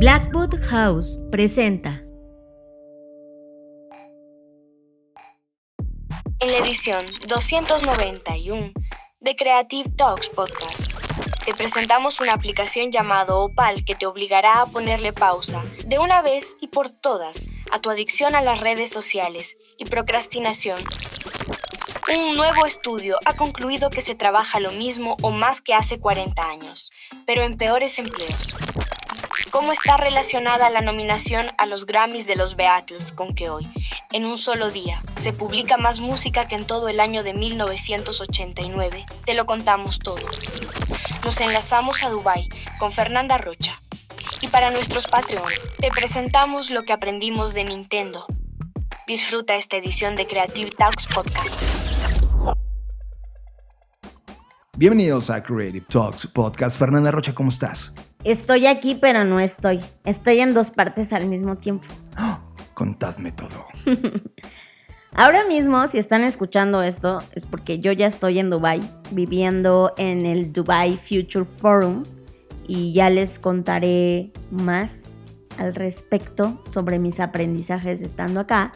Blackwood House presenta. En la edición 291 de Creative Talks Podcast, te presentamos una aplicación llamada Opal que te obligará a ponerle pausa de una vez y por todas a tu adicción a las redes sociales y procrastinación. Un nuevo estudio ha concluido que se trabaja lo mismo o más que hace 40 años, pero en peores empleos. ¿Cómo está relacionada la nominación a los Grammys de los Beatles con que hoy, en un solo día, se publica más música que en todo el año de 1989? Te lo contamos todo. Nos enlazamos a Dubái con Fernanda Rocha. Y para nuestros Patreon, te presentamos lo que aprendimos de Nintendo. Disfruta esta edición de Creative Talks Podcast. Bienvenidos a Creative Talks Podcast. Fernanda Rocha, ¿cómo estás? Estoy aquí, pero no estoy. Estoy en dos partes al mismo tiempo. Contadme todo. Ahora mismo, si están escuchando esto, es porque yo ya estoy en Dubái, viviendo en el Dubai Future Forum, y ya les contaré más al respecto sobre mis aprendizajes estando acá.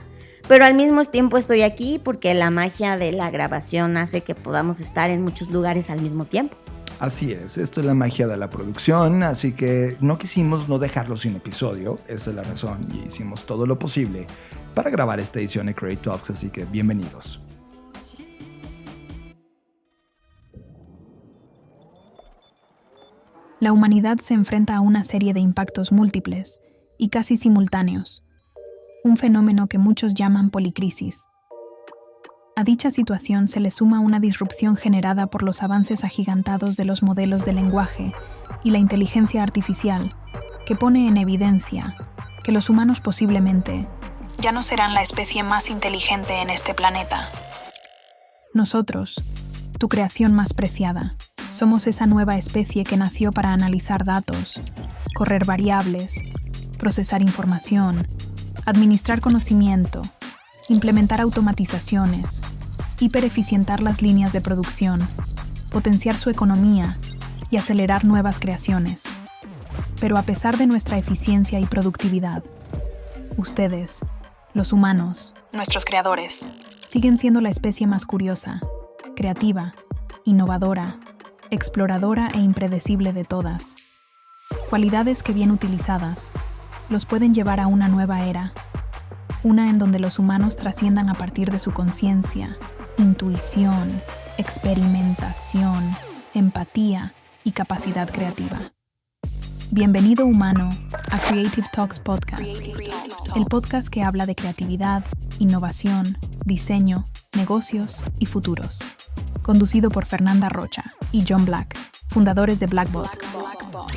Pero al mismo tiempo estoy aquí porque la magia de la grabación hace que podamos estar en muchos lugares al mismo tiempo. Así es, esto es la magia de la producción, así que no quisimos no dejarlo sin episodio, esa es la razón, y hicimos todo lo posible para grabar esta edición de Creative Talks, así que bienvenidos. La humanidad se enfrenta a una serie de impactos múltiples y casi simultáneos, un fenómeno que muchos llaman policrisis. A dicha situación se le suma una disrupción generada por los avances agigantados de los modelos de lenguaje y la inteligencia artificial, que pone en evidencia que los humanos posiblemente ya no serán la especie más inteligente en este planeta. Nosotros, tu creación más preciada, somos esa nueva especie que nació para analizar datos, correr variables, procesar información, administrar conocimiento, implementar automatizaciones, hipereficientar las líneas de producción, potenciar su economía y acelerar nuevas creaciones. Pero a pesar de nuestra eficiencia y productividad, ustedes, los humanos, nuestros creadores, siguen siendo la especie más curiosa, creativa, innovadora, exploradora e impredecible de todas. Cualidades que bien utilizadas los pueden llevar a una nueva era, una en donde los humanos trasciendan a partir de su conciencia, intuición, experimentación, empatía y capacidad creativa. Bienvenido, humano, a Creative Talks Podcast, el podcast que habla de creatividad, innovación, diseño, negocios y futuros. Conducido por Fernanda Rocha y John Black, fundadores de Blackbot,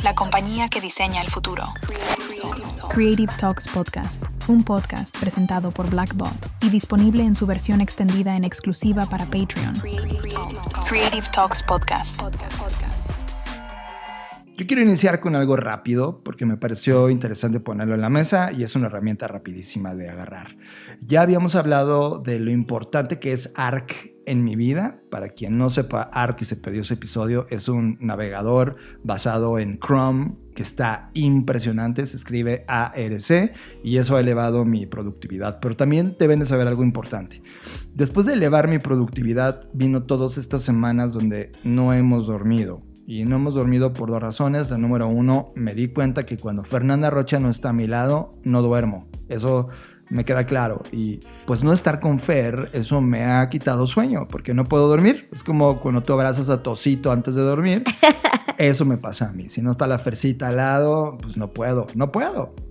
la compañía que diseña el futuro. Creative Talks Podcast, un podcast presentado por Blackbot y disponible en su versión extendida en exclusiva para Patreon. Creative Talks Podcast. Yo quiero iniciar con algo rápido porque me pareció interesante ponerlo en la mesa y es una herramienta rapidísima de agarrar. Ya habíamos hablado de lo importante que es Arc en mi vida. Para quien no sepa, Arc, y se perdió ese episodio, es un navegador basado en Chrome que está impresionante, se escribe ARC y eso ha elevado mi productividad. Pero también deben de saber algo importante. Después de elevar mi productividad, vino todas estas semanas donde no hemos dormido. Y no hemos dormido por dos razones. La número uno, me di cuenta que cuando Fernanda Rocha no está a mi lado, no duermo. Eso me queda claro. Y pues no estar con Fer, eso me ha quitado sueño, porque no puedo dormir. Es como cuando tú abrazas a tu osito antes de dormir. Eso me pasa a mí. Si no está la Fercita al lado, pues no puedo.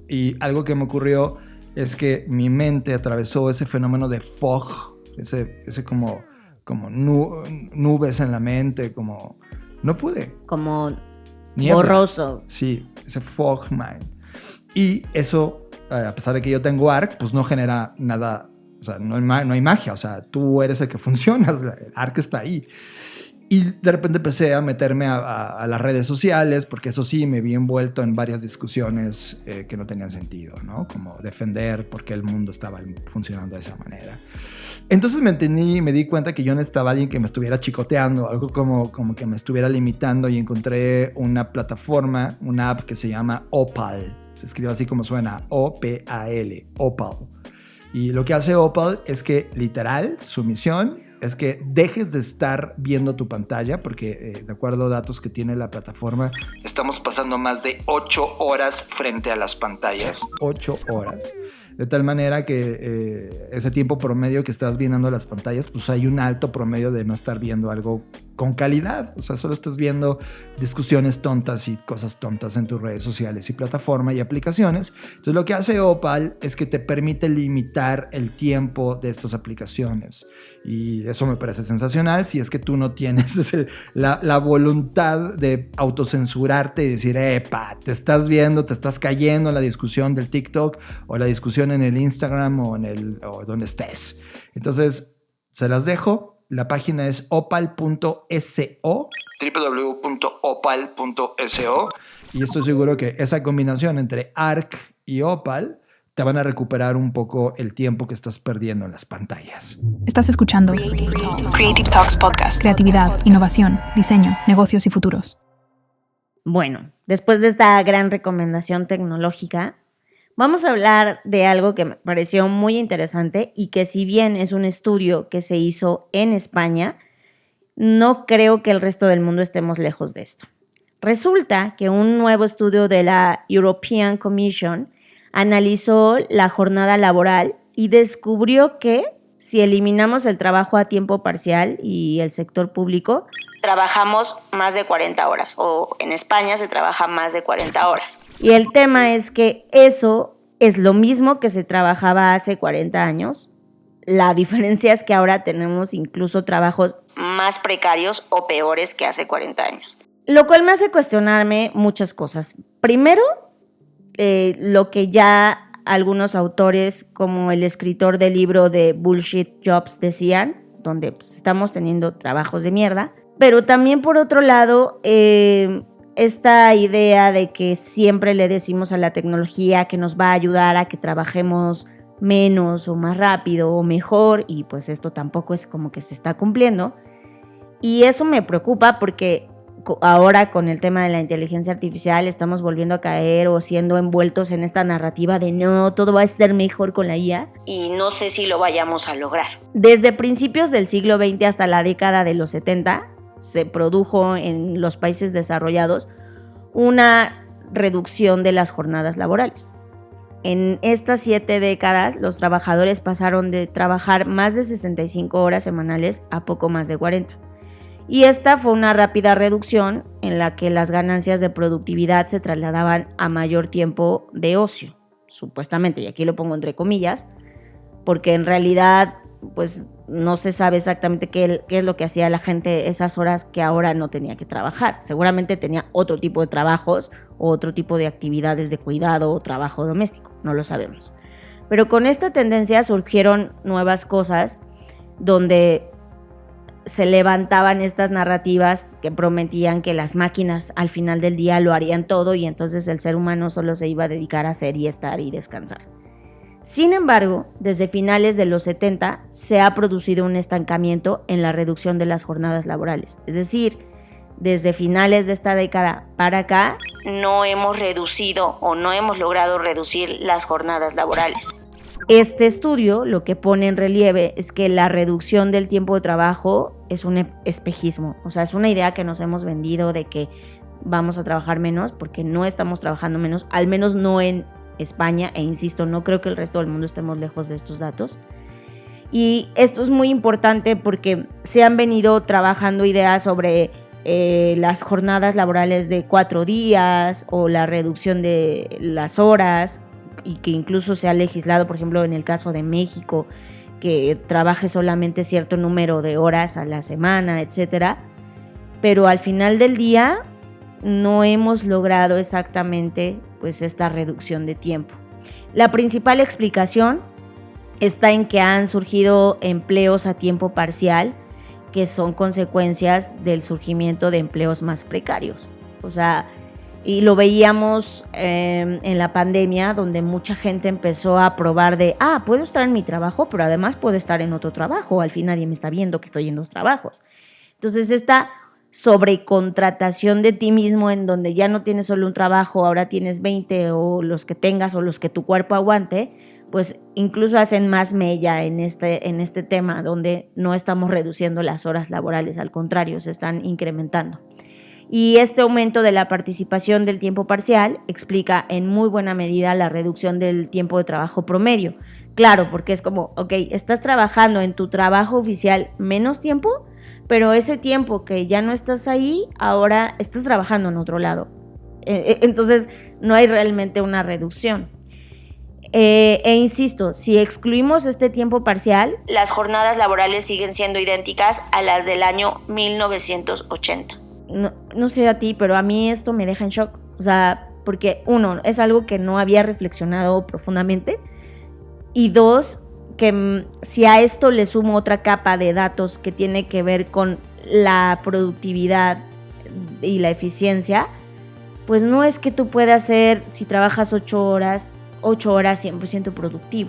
Y algo que me ocurrió es que mi mente atravesó ese fenómeno de fog, ese como nubes en la mente, como... No pude. Como niebla. Borroso. Sí, ese fog mind. Y eso, a pesar de que yo tengo Arc, pues no genera nada, o sea, no hay magia. O sea, tú eres el que funcionas, el Arc está ahí. Y de repente empecé a meterme a las redes sociales, porque eso sí, me vi envuelto en varias discusiones que no tenían sentido, ¿no? Como defender por qué el mundo estaba funcionando de esa manera. Entonces me entendí y me di cuenta que yo necesitaba alguien que me estuviera chicoteando, algo como que me estuviera limitando, y encontré una plataforma, una app que se llama Opal. Se escribe así como suena, OPAL, Opal. Y lo que hace Opal es que, literal, su misión es que dejes de estar viendo tu pantalla, porque de acuerdo a datos que tiene la plataforma, estamos pasando más de 8 horas frente a las pantallas. 8 horas. De tal manera que ese tiempo promedio que estás viendo las pantallas, pues hay un alto promedio de no estar viendo algo con calidad. O sea, solo estás viendo discusiones tontas y cosas tontas en tus redes sociales y plataformas y aplicaciones. Entonces lo que hace Opal es que te permite limitar el tiempo de estas aplicaciones. Y eso me parece sensacional si es que tú no tienes la voluntad de autocensurarte y decir, epa, te estás viendo, te estás cayendo en la discusión del TikTok o la discusión en el Instagram o donde estés. Entonces, se las dejo. La página es opal.so, www.opal.so, y estoy seguro que esa combinación entre ARC y Opal te van a recuperar un poco el tiempo que estás perdiendo en las pantallas. Estás escuchando Creative Talks Podcast. Creatividad, innovación, diseño, negocios y futuros. Bueno, después de esta gran recomendación tecnológica, vamos a hablar de algo que me pareció muy interesante y que, si bien es un estudio que se hizo en España, no creo que el resto del mundo estemos lejos de esto. Resulta que un nuevo estudio de la European Commission analizó la jornada laboral y descubrió que si eliminamos el trabajo a tiempo parcial y el sector público, trabajamos más de 40 horas, o en España se trabaja más de 40 horas. Y el tema es que eso es lo mismo que se trabajaba hace 40 años. La diferencia es que ahora tenemos incluso trabajos más precarios o peores que hace 40 años. Lo cual me hace cuestionarme muchas cosas. Primero, lo que ya algunos autores, como el escritor del libro de Bullshit Jobs, decían, donde pues, estamos teniendo trabajos de mierda. Pero también, por otro lado, esta idea de que siempre le decimos a la tecnología que nos va a ayudar a que trabajemos menos o más rápido o mejor, y pues esto tampoco es como que se está cumpliendo. Y eso me preocupa porque ahora, con el tema de la inteligencia artificial, estamos volviendo a caer o siendo envueltos en esta narrativa de no, todo va a ser mejor con la IA, y no sé si lo vayamos a lograr. Desde principios del siglo XX hasta la década de los 70, se produjo en los países desarrollados una reducción de las jornadas laborales. En estas 7 décadas, los trabajadores pasaron de trabajar más de 65 horas semanales a poco más de 40. Y esta fue una rápida reducción en la que las ganancias de productividad se trasladaban a mayor tiempo de ocio, supuestamente, y aquí lo pongo entre comillas, porque en realidad pues no se sabe exactamente qué es lo que hacía la gente esas horas que ahora no tenía que trabajar. Seguramente tenía otro tipo de trabajos o otro tipo de actividades de cuidado o trabajo doméstico, no lo sabemos. Pero con esta tendencia surgieron nuevas cosas donde se levantaban estas narrativas que prometían que las máquinas al final del día lo harían todo y entonces el ser humano solo se iba a dedicar a hacer y estar y descansar. Sin embargo, desde finales de los 70 se ha producido un estancamiento en la reducción de las jornadas laborales. Es decir, desde finales de esta década para acá no hemos reducido o no hemos logrado reducir las jornadas laborales. Este estudio lo que pone en relieve es que la reducción del tiempo de trabajo es un espejismo. O sea, es una idea que nos hemos vendido de que vamos a trabajar menos, porque no estamos trabajando menos, al menos no en España, e insisto, no creo que el resto del mundo estemos lejos de estos datos. Y esto es muy importante porque se han venido trabajando ideas sobre las jornadas laborales de 4 días o la reducción de las horas, y que incluso se ha legislado, por ejemplo, en el caso de México, que trabaje solamente cierto número de horas a la semana, etcétera. Pero al final del día no hemos logrado exactamente pues esta reducción de tiempo. La principal explicación está en que han surgido empleos a tiempo parcial que son consecuencias del surgimiento de empleos más precarios. O sea, y lo veíamos en la pandemia, donde mucha gente empezó a probar de, puedo estar en mi trabajo, pero además puedo estar en otro trabajo. Al fin nadie me está viendo que estoy en 2 trabajos. Entonces esta sobrecontratación de ti mismo, en donde ya no tienes solo un trabajo, ahora tienes 20 o los que tengas o los que tu cuerpo aguante, pues incluso hacen más mella en este tema, donde no estamos reduciendo las horas laborales, al contrario, se están incrementando. Y este aumento de la participación del tiempo parcial explica en muy buena medida la reducción del tiempo de trabajo promedio. Claro, porque es como, ok, estás trabajando en tu trabajo oficial menos tiempo, pero ese tiempo que ya no estás ahí, ahora estás trabajando en otro lado. Entonces, no hay realmente una reducción. Insisto, si excluimos este tiempo parcial, las jornadas laborales siguen siendo idénticas a las del año 1980. No sé a ti, pero a mí esto me deja en shock. O sea, porque uno, es algo que no había reflexionado profundamente. Y dos, que si a esto le sumo otra capa de datos que tiene que ver con la productividad y la eficiencia, pues no es que tú puedas ser, si trabajas 8 horas 100% productivo.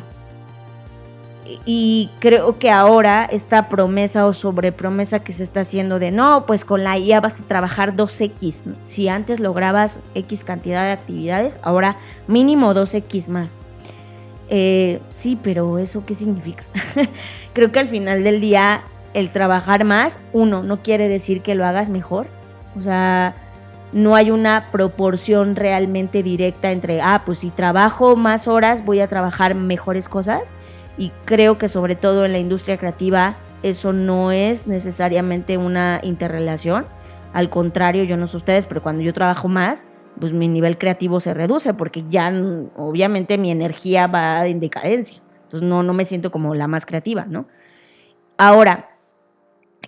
Y creo que ahora esta promesa o sobrepromesa que se está haciendo de no, pues con la IA vas a trabajar 2X. Si antes lograbas X cantidad de actividades, ahora mínimo 2X más. Sí, pero ¿eso qué significa? Creo que al final del día el trabajar más, uno, no quiere decir que lo hagas mejor. O sea, no hay una proporción realmente directa entre, pues si trabajo más horas voy a trabajar mejores cosas. Y creo que sobre todo en la industria creativa eso no es necesariamente una interrelación. Al contrario, yo no sé ustedes, pero cuando yo trabajo más, pues mi nivel creativo se reduce porque ya obviamente mi energía va en decadencia. Entonces no me siento como la más creativa, ¿no? Ahora,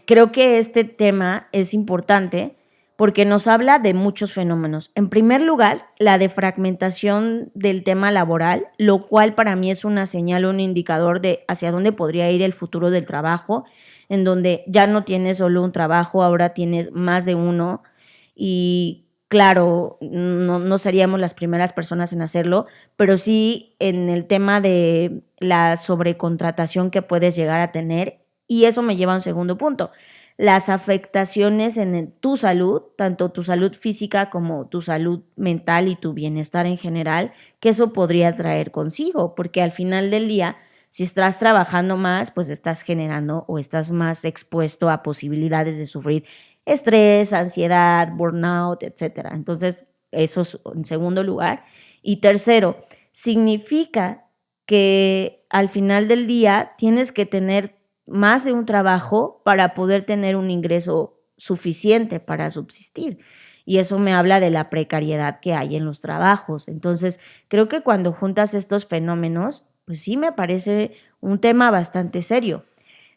creo que este tema es importante porque nos habla de muchos fenómenos. En primer lugar, la defragmentación del tema laboral, lo cual para mí es una señal, un indicador de hacia dónde podría ir el futuro del trabajo, en donde ya no tienes solo un trabajo, ahora tienes más de uno. Y claro, no seríamos las primeras personas en hacerlo, pero sí en el tema de la sobrecontratación que puedes llegar a tener. Y eso me lleva a un segundo punto. Las afectaciones en tu salud, tanto tu salud física como tu salud mental y tu bienestar en general, que eso podría traer consigo, porque al final del día, si estás trabajando más, pues estás generando o estás más expuesto a posibilidades de sufrir estrés, ansiedad, burnout, etc. Entonces, eso es en segundo lugar. Y tercero, significa que al final del día tienes que tener más de un trabajo para poder tener un ingreso suficiente para subsistir. Y eso me habla de la precariedad que hay en los trabajos. Entonces, creo que cuando juntas estos fenómenos, pues sí me parece un tema bastante serio.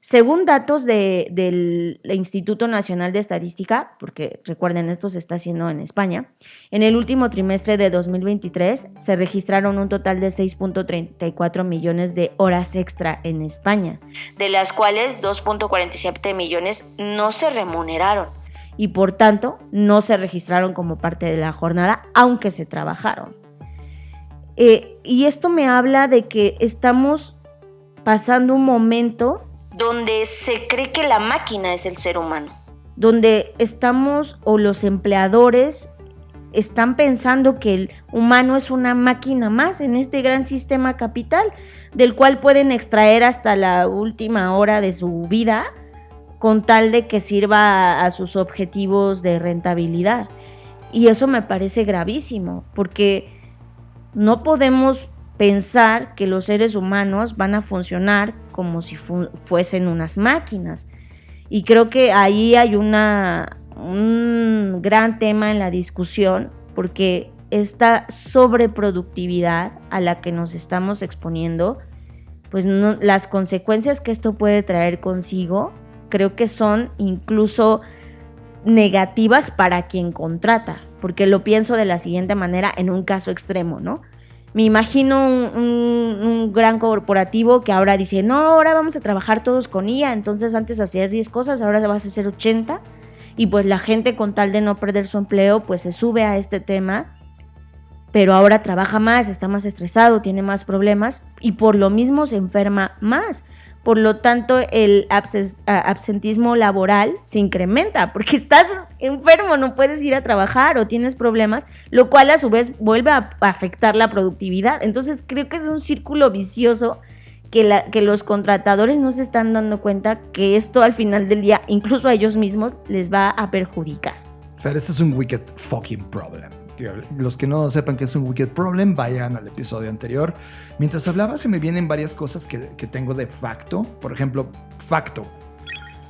Según datos del Instituto Nacional de Estadística, porque recuerden, esto se está haciendo en España, en el último trimestre de 2023 se registraron un total de 6.34 millones de horas extra en España, de las cuales 2.47 millones no se remuneraron y por tanto no se registraron como parte de la jornada, aunque se trabajaron. Y esto me habla de que estamos pasando un momento donde se cree que la máquina es el ser humano, donde estamos o los empleadores están pensando que el humano es una máquina más en este gran sistema capital, del cual pueden extraer hasta la última hora de su vida con tal de que sirva a sus objetivos de rentabilidad. Y eso me parece gravísimo, porque no podemos pensar que los seres humanos van a funcionar como si fuesen unas máquinas. Y creo que ahí hay un gran tema en la discusión, porque esta sobreproductividad a la que nos estamos exponiendo, pues las consecuencias que esto puede traer consigo, creo que son incluso negativas para quien contrata, porque lo pienso de la siguiente manera en un caso extremo, ¿no? Me imagino un gran corporativo que ahora dice, no, ahora vamos a trabajar todos con IA, entonces antes hacías 10 cosas, ahora vas a hacer 80, y pues la gente con tal de no perder su empleo, pues se sube a este tema, pero ahora trabaja más, está más estresado, tiene más problemas, y por lo mismo se enferma más, por lo tanto el absentismo laboral se incrementa, porque estás enfermo, no puedes ir a trabajar o tienes problemas, lo cual a su vez vuelve a afectar la productividad. Entonces creo que es un círculo vicioso que los contratadores no se están dando cuenta que esto al final del día, incluso a ellos mismos, les va a perjudicar. Fer, este es un wicked fucking problem. Los que no sepan que es un wicked problem, vayan al episodio anterior. Mientras hablaba se me vienen varias cosas que tengo de facto. Por ejemplo, facto.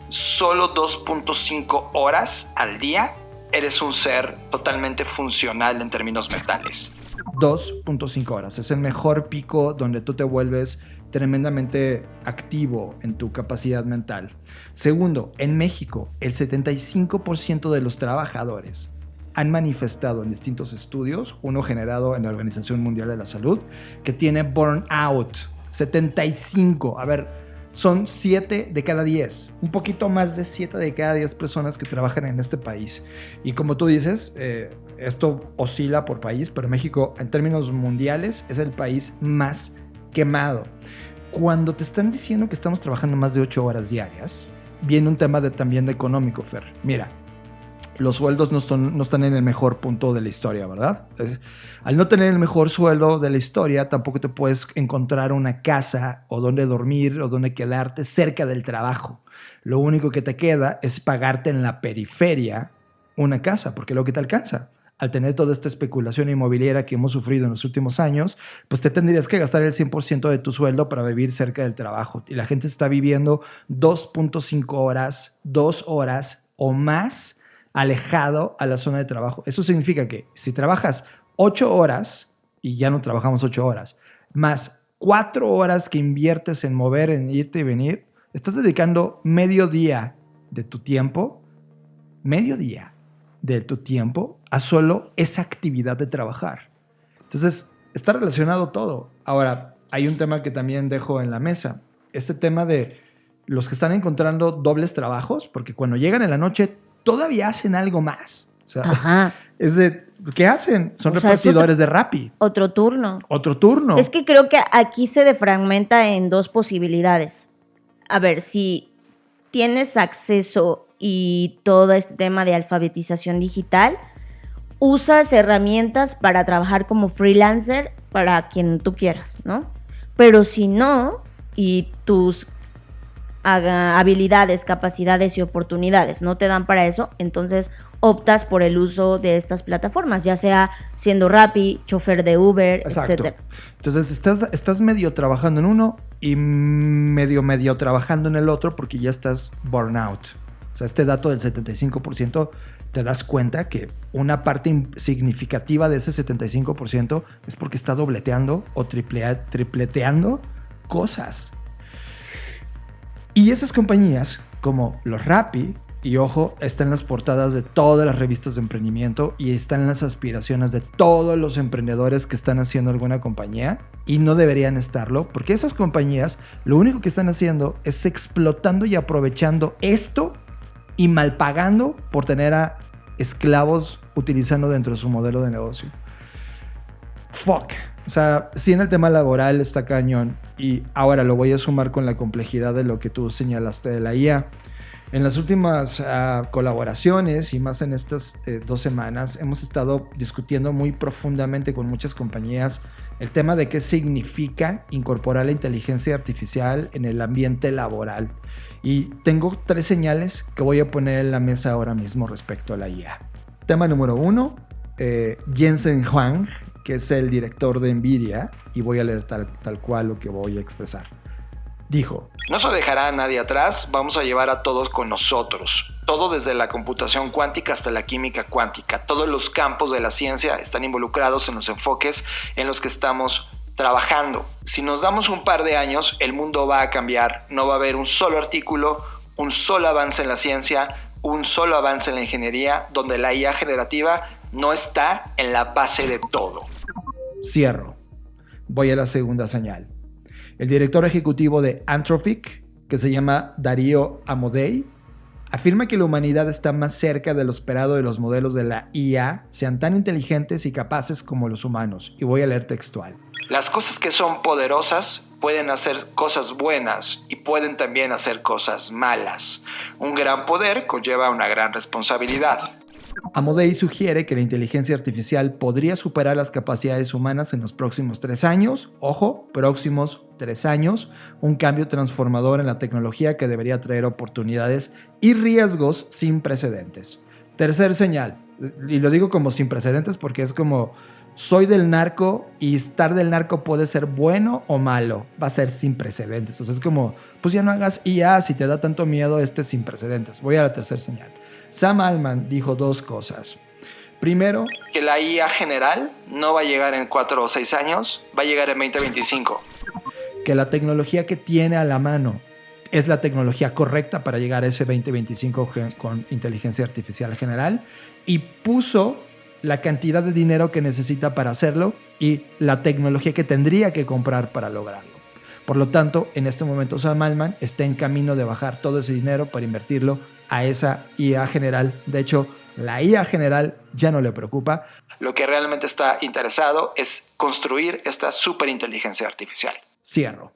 Solo 2.5 horas al día eres un ser totalmente funcional en términos mentales. 2.5 horas. Es el mejor pico donde tú te vuelves tremendamente activo en tu capacidad mental. Segundo, en México, el 75% de los trabajadores han manifestado en distintos estudios, uno generado en la Organización Mundial de la Salud, que tiene burnout. 75. A ver, son 7 de cada 10. Un poquito más de 7 de cada 10 personas que trabajan en este país. Y como tú dices, esto oscila por país, pero México, en términos mundiales, es el país más quemado. Cuando te están diciendo que estamos trabajando más de 8 horas diarias, viene un tema también de económico, Fer. Mira, los sueldos no están en el mejor punto de la historia, ¿verdad? Al no tener el mejor sueldo de la historia, tampoco te puedes encontrar una casa o donde dormir o donde quedarte cerca del trabajo. Lo único que te queda es pagarte en la periferia una casa, porque es lo que te alcanza. Al tener toda esta especulación inmobiliaria que hemos sufrido en los últimos años, pues te tendrías que gastar el 100% de tu sueldo para vivir cerca del trabajo. Y la gente está viviendo 2.5 horas, 2 horas o más alejado a la zona de trabajo. Eso significa que si trabajas 8 horas, y ya no trabajamos 8 horas, más 4 horas que inviertes en mover, en irte y venir, estás dedicando medio día de tu tiempo a solo esa actividad de trabajar. Entonces, está relacionado todo. Ahora, hay un tema que también dejo en la mesa. Este tema de los que están encontrando dobles trabajos, porque cuando llegan en la noche todavía hacen algo más. O sea, Ajá. es de, ¿qué hacen? Son repartidores de Rappi. Otro turno. Otro turno. Es que creo que aquí se defragmenta en dos posibilidades. A ver, si tienes acceso y todo este tema de alfabetización digital, usas herramientas para trabajar como freelancer para quien tú quieras, ¿no? Pero si no, y tus habilidades, capacidades y oportunidades no te dan para eso, entonces optas por el uso de estas plataformas, ya sea siendo Rappi, chofer de Uber, etc. Entonces estás medio trabajando en uno y medio trabajando en el otro porque ya estás burnout. O sea, este dato del 75%, te das cuenta que una parte significativa de ese 75% es porque está dobleteando o tripleteando cosas. Y esas compañías, como los Rappi, y ojo, están en las portadas de todas las revistas de emprendimiento y están en las aspiraciones de todos los emprendedores que están haciendo alguna compañía, y no deberían estarlo, porque esas compañías lo único que están haciendo es explotando y aprovechando esto y malpagando por tener a esclavos utilizando dentro de su modelo de negocio. Fuck. O sea, sí, en el tema laboral está cañón, y ahora lo voy a sumar con la complejidad de lo que tú señalaste de la IA. En las últimas colaboraciones y más en estas 2 semanas hemos estado discutiendo muy profundamente con muchas compañías el tema de qué significa incorporar la inteligencia artificial en el ambiente laboral. Y tengo 3 señales que voy a poner en la mesa ahora mismo respecto a la IA. Tema número 1, Jensen Huang, que es el director de NVIDIA, y voy a leer tal cual lo que voy a expresar. Dijo: no se dejará a nadie atrás, vamos a llevar a todos con nosotros. Todo desde la computación cuántica hasta la química cuántica. Todos los campos de la ciencia están involucrados en los enfoques en los que estamos trabajando. Si nos damos un par de años, el mundo va a cambiar. No va a haber un solo artículo, un solo avance en la ciencia, un solo avance en la ingeniería, donde la IA generativa no está en la base de todo. Cierro. Voy a la segunda señal. El director ejecutivo de Anthropic, que se llama Darío Amodei, afirma que la humanidad está más cerca de lo esperado de los modelos de la IA sean tan inteligentes y capaces como los humanos. Y voy a leer textual. Las cosas que son poderosas pueden hacer cosas buenas y pueden también hacer cosas malas. Un gran poder conlleva una gran responsabilidad. Amodei sugiere que la inteligencia artificial podría superar las capacidades humanas en los próximos 3 años. Ojo, próximos 3 años. Un cambio transformador en la tecnología que debería traer oportunidades y riesgos sin precedentes. Tercer señal, y lo digo como sin precedentes porque es como soy del narco y estar del narco puede ser bueno o malo. Va a ser sin precedentes. O sea, es como, pues ya no hagas IA si te da tanto miedo sin precedentes. Voy a la tercera señal. Sam Altman dijo 2 cosas. Primero, que la IA general no va a llegar en 4 o 6 años, va a llegar en 2025. Que la tecnología que tiene a la mano es la tecnología correcta para llegar a ese 2025 con inteligencia artificial general y puso la cantidad de dinero que necesita para hacerlo y la tecnología que tendría que comprar para lograrlo. Por lo tanto, en este momento Sam Altman está en camino de bajar todo ese dinero para invertirlo a esa IA general. De hecho, la IA general ya no le preocupa. Lo que realmente está interesado es construir esta superinteligencia artificial. Cierro.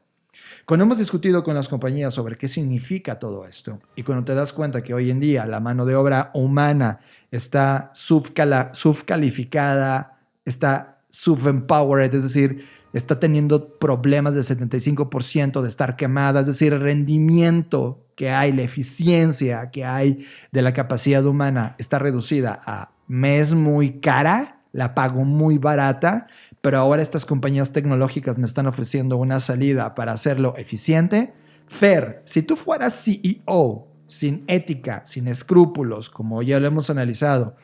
Cuando hemos discutido con las compañías sobre qué significa todo esto y cuando te das cuenta que hoy en día la mano de obra humana está subcalificada, está subempowered, es decir, está teniendo problemas del 75% de estar quemada, es decir, el rendimiento que hay, la eficiencia que hay de la capacidad humana está reducida a me es muy cara, la pago muy barata, pero ahora estas compañías tecnológicas me están ofreciendo una salida para hacerlo eficiente. Fer, si tú fueras CEO sin ética, sin escrúpulos, como ya lo hemos analizado,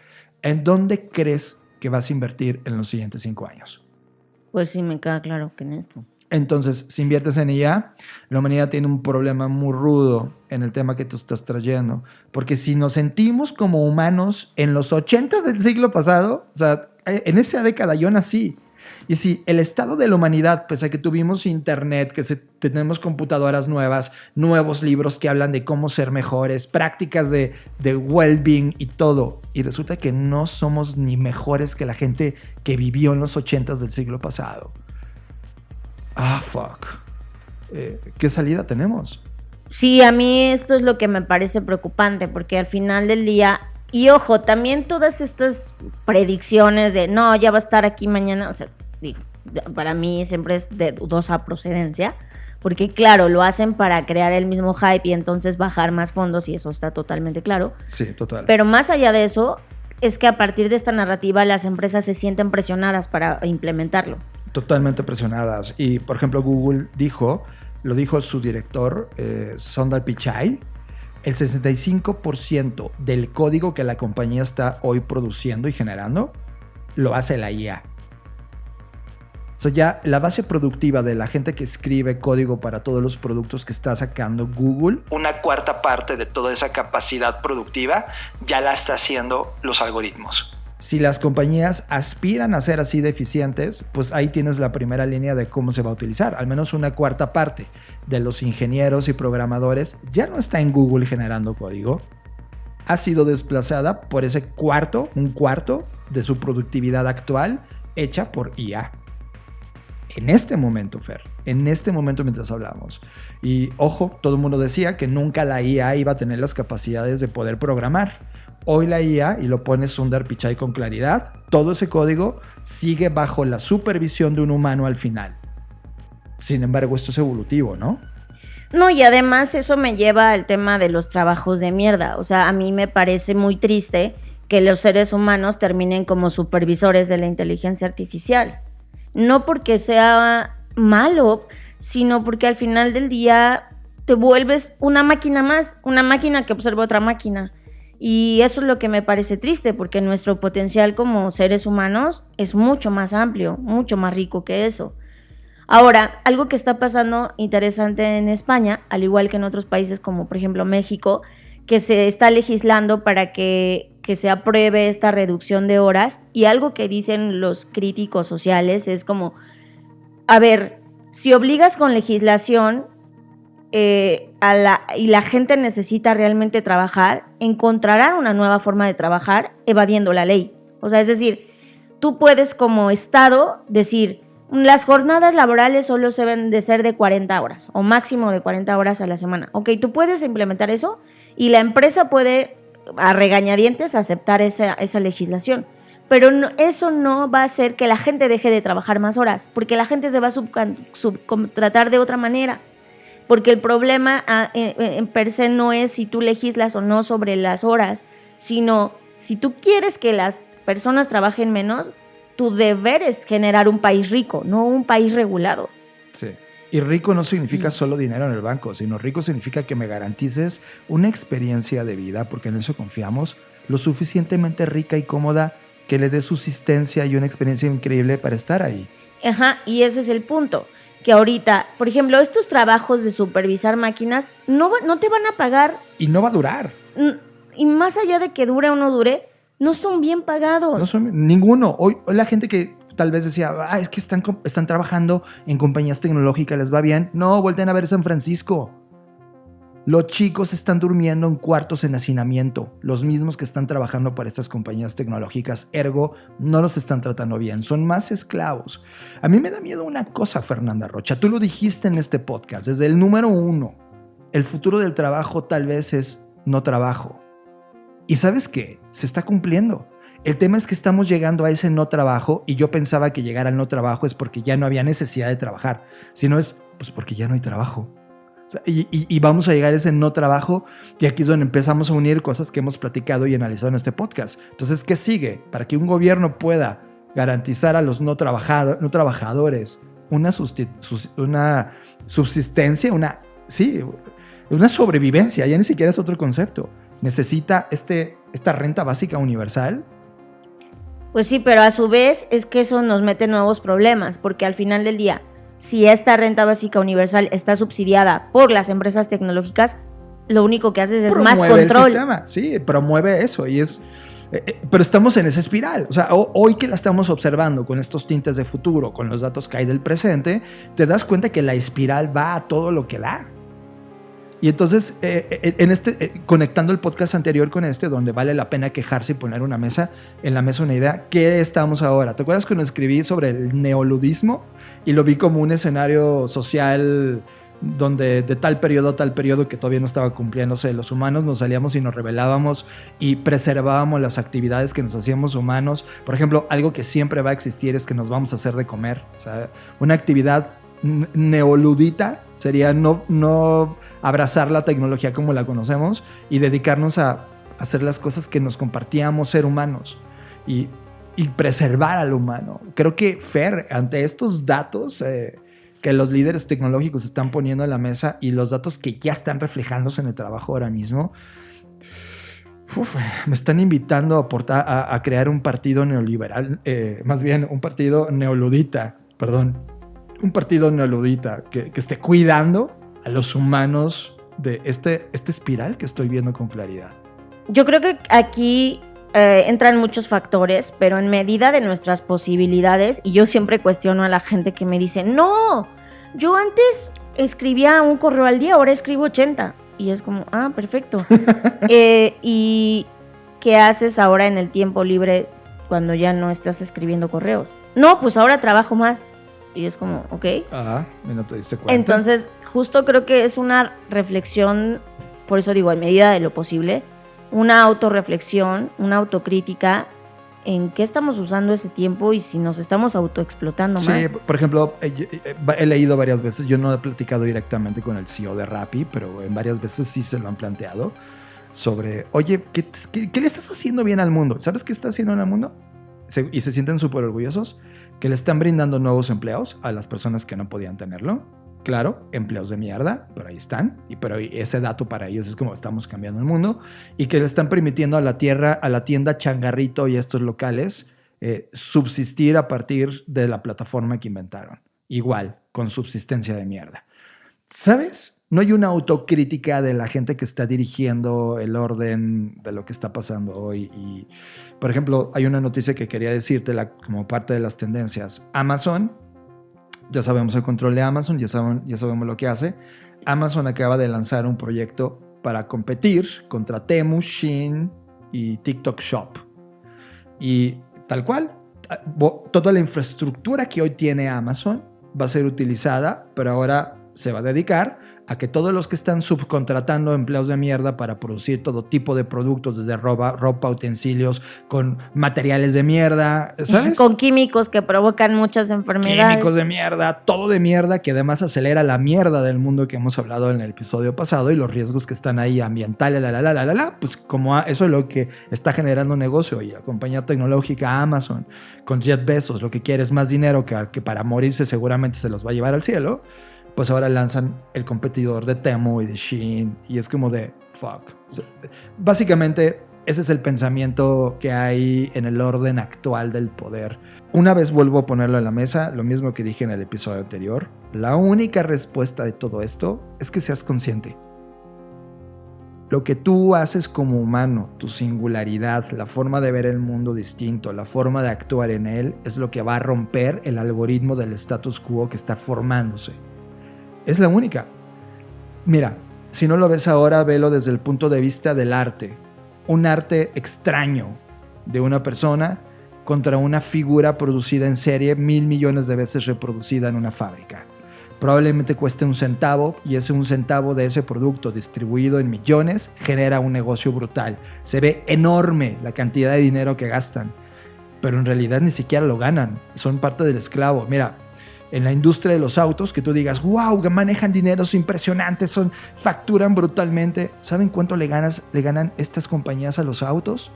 ¿en dónde crees que vas a invertir en los siguientes 5 años? Pues sí, me queda claro que en esto. Entonces, si inviertes en IA, la humanidad tiene un problema muy rudo en el tema que tú estás trayendo. Porque si nos sentimos como humanos en los 80s del siglo pasado, o sea, en esa década yo nací. Y si el estado de la humanidad, pese a que tuvimos internet, que tenemos computadoras nuevas, nuevos libros que hablan de cómo ser mejores, prácticas de well-being y todo, y resulta que no somos ni mejores que la gente que vivió en los 80s del siglo pasado. Fuck. ¿Qué salida tenemos? Sí, a mí esto es lo que me parece preocupante, porque al final del día, y ojo, también todas estas predicciones de no, ya va a estar aquí mañana, o sea, digo, para mí siempre es de dudosa procedencia, porque claro, lo hacen para crear el mismo hype y entonces bajar más fondos, y eso está totalmente claro. Sí, total. Pero más allá de eso, es que a partir de esta narrativa las empresas se sienten presionadas para implementarlo. Totalmente presionadas. Y, por ejemplo, Google lo dijo su director, Sundar Pichai, el 65% del código que la compañía está hoy produciendo y generando lo hace la IA. O sea, ya la base productiva de la gente que escribe código para todos los productos que está sacando Google, una cuarta parte de toda esa capacidad productiva ya la está haciendo los algoritmos. Si las compañías aspiran a ser así de eficientes, pues ahí tienes la primera línea de cómo se va a utilizar. Al menos una cuarta parte de los ingenieros y programadores ya no está en Google generando código. Ha sido desplazada por un cuarto de su productividad actual hecha por IA. En este momento, Fer, en este momento mientras hablamos. Y ojo, todo el mundo decía que nunca la IA iba a tener las capacidades de poder programar. Hoy la IA, y lo pone Sundar Pichai con claridad, todo ese código sigue bajo la supervisión de un humano al final. Sin embargo, esto es evolutivo, ¿no? No, y además eso me lleva al tema de los trabajos de mierda. O sea, a mí me parece muy triste que los seres humanos terminen como supervisores de la inteligencia artificial. No porque sea malo, sino porque al final del día te vuelves una máquina más, una máquina que observa otra máquina. Y eso es lo que me parece triste, porque nuestro potencial como seres humanos es mucho más amplio, mucho más rico que eso. Ahora, algo que está pasando interesante en España, al igual que en otros países como por ejemplo México, que se está legislando para que se apruebe esta reducción de horas, y algo que dicen los críticos sociales es como, a ver, si obligas con legislación y la gente necesita realmente trabajar, encontrarán una nueva forma de trabajar evadiendo la ley. O sea, es decir, tú puedes como Estado decir, Las jornadas laborales solo se deben de ser de 40 horas o máximo de 40 horas a la semana. Ok, tú puedes implementar eso y la empresa puede a regañadientes aceptar esa legislación. Pero eso no va a hacer que la gente deje de trabajar más horas, porque la gente se va a subcontratar de otra manera. Porque el problema en per se no es si tú legislas o no sobre las horas, sino si tú quieres que las personas trabajen menos, tu deber es generar un país rico, no un país regulado. Sí. Y rico no significa solo dinero en el banco, sino rico significa que me garantices una experiencia de vida, porque en eso confiamos, lo suficientemente rica y cómoda que le dé subsistencia y una experiencia increíble para estar ahí. Ajá, y ese es el punto. Que ahorita, por ejemplo, estos trabajos de supervisar máquinas no te van a pagar. Y no va a durar. Y más allá de que dure o no dure, no son bien pagados. No son ninguno. Hoy la gente que tal vez decía, es que están trabajando en compañías tecnológicas, les va bien. No, volteen a ver San Francisco. Los chicos están durmiendo en cuartos en hacinamiento, los mismos que están trabajando para estas compañías tecnológicas, ergo, no los están tratando bien, son más esclavos. A mí me da miedo una cosa, Fernanda Rocha, tú lo dijiste en este podcast, desde el número 1, el futuro del trabajo tal vez es no trabajo. ¿Y sabes qué? Se está cumpliendo. El tema es que estamos llegando a ese no trabajo y yo pensaba que llegar al no trabajo es porque ya no había necesidad de trabajar, sino es pues porque ya no hay trabajo. O sea, y vamos a llegar a ese no trabajo y aquí es donde empezamos a unir cosas que hemos platicado y analizado en este podcast. Entonces, ¿qué sigue? Para que un gobierno pueda garantizar a los no trabajadores una subsistencia, una sobrevivencia, ya ni siquiera es otro concepto. Necesita esta renta básica universal. Pues sí, pero a su vez es que eso nos mete nuevos problemas, porque al final del día, si esta renta básica universal está subsidiada por las empresas tecnológicas, lo único que haces es más control. El sistema. Sí, promueve eso y es... pero estamos en esa espiral. O sea, hoy que la estamos observando con estos tintes de futuro, con los datos que hay del presente, te das cuenta que la espiral va a todo lo que da. Y entonces, conectando el podcast anterior con donde vale la pena quejarse y poner en la mesa una idea, ¿qué estamos ahora? ¿Te acuerdas cuando escribí sobre el neoludismo? Y lo vi como un escenario social donde de tal periodo a tal periodo que todavía no estaba cumpliéndose, los humanos nos salíamos y nos rebelábamos y preservábamos las actividades que nos hacíamos humanos. Por ejemplo, algo que siempre va a existir es que nos vamos a hacer de comer. O sea, una actividad neoludita sería no abrazar la tecnología como la conocemos y dedicarnos a hacer las cosas que nos compartíamos ser humanos y preservar al humano. Creo que, Fer, ante estos datos que los líderes tecnológicos están poniendo en la mesa y los datos que ya están reflejándose en el trabajo ahora mismo, me están invitando a crear un partido neoliberal, más bien un partido neoludita, un partido neoludita que esté cuidando a los humanos de este espiral que estoy viendo con claridad. Yo creo que aquí entran muchos factores, pero en medida de nuestras posibilidades, y yo siempre cuestiono a la gente que me dice, no, yo antes escribía un correo al día, ahora escribo 80. Y es como, perfecto. ¿Y qué haces ahora en el tiempo libre cuando ya no estás escribiendo correos? No, pues ahora trabajo más. Y es como, ok. No te diste cuenta. Entonces, justo creo que es una reflexión, por eso digo, en medida de lo posible, una autorreflexión, una autocrítica en qué estamos usando ese tiempo y si nos estamos autoexplotando más. Sí, por ejemplo, he leído varias veces, yo no he platicado directamente con el CEO de Rappi, pero en varias veces sí se lo han planteado, sobre, oye, ¿qué le estás haciendo bien al mundo? ¿Sabes qué está haciendo en el mundo? Y se sienten súper orgullosos que le están brindando nuevos empleos a las personas que no podían tenerlo. Claro, empleos de mierda, pero ahí están. Pero ese dato para ellos es como estamos cambiando el mundo. Y que le están permitiendo a la tienda Changarrito y estos locales subsistir a partir de la plataforma que inventaron. Igual, con subsistencia de mierda. ¿Sabes? No hay una autocrítica de la gente que está dirigiendo el orden de lo que está pasando hoy. Y, por ejemplo, hay una noticia que quería decírtela como parte de las tendencias. Amazon, ya sabemos el control de Amazon, ya sabemos lo que hace. Amazon acaba de lanzar un proyecto para competir contra Temu, Shein y TikTok Shop. Y tal cual, toda la infraestructura que hoy tiene Amazon va a ser utilizada, pero ahora se va a dedicar a que todos los que están subcontratando empleados de mierda para producir todo tipo de productos, desde ropa, utensilios, con materiales de mierda, ¿sabes? Con químicos que provocan muchas enfermedades. Químicos de mierda, todo de mierda, que además acelera la mierda del mundo que hemos hablado en el episodio pasado y los riesgos que están ahí ambientales, pues como eso es lo que está generando negocio. Y la compañía tecnológica Amazon, con Jeff Bezos, lo que quiere es más dinero que para morirse seguramente se los va a llevar al cielo. Pues ahora lanzan el competidor de Temu y de Shein y es como de fuck. Básicamente ese es el pensamiento que hay en el orden actual del poder. Una vez vuelvo a ponerlo en la mesa, lo mismo que dije en el episodio anterior, la única respuesta de todo esto es que seas consciente. Lo que tú haces como humano, tu singularidad, la forma de ver el mundo distinto, la forma de actuar en él, es lo que va a romper el algoritmo del status quo que está formándose. Es la única. Mira, si no lo ves ahora, velo desde el punto de vista del arte. Un arte extraño de una persona contra una figura producida en serie 1,000 millones de veces reproducida en una fábrica. Probablemente cueste $1 y ese $1 de ese producto distribuido en millones genera un negocio brutal. Se ve enorme la cantidad de dinero que gastan, pero en realidad ni siquiera lo ganan. Son parte del esclavo. Mira, en la industria de los autos, que tú digas, wow, que manejan dineros impresionantes, facturan brutalmente. ¿Saben cuánto le ganan estas compañías a los autos?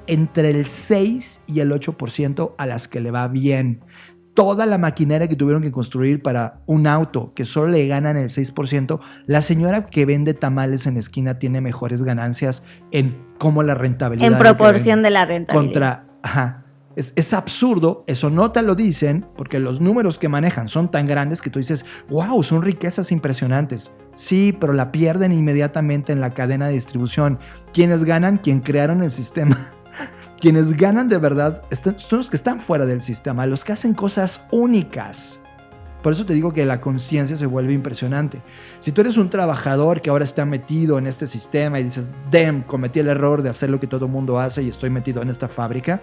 Entre el 6 y el 8% a las que le va bien. Toda la maquinaria que tuvieron que construir para un auto que solo le ganan el 6%, la señora que vende tamales en la esquina tiene mejores ganancias en cómo la rentabilidad. En proporción de la rentabilidad. Es absurdo, eso no te lo dicen porque los números que manejan son tan grandes que tú dices, wow, son riquezas impresionantes. Sí, pero la pierden inmediatamente en la cadena de distribución. Quienes ganan, quien crearon el sistema. Quienes ganan de verdad son los que están fuera del sistema, los que hacen cosas únicas. Por eso te digo que la conciencia se vuelve impresionante. Si tú eres un trabajador que ahora está metido en este sistema y dices, damn, cometí el error de hacer lo que todo el mundo hace y estoy metido en esta fábrica,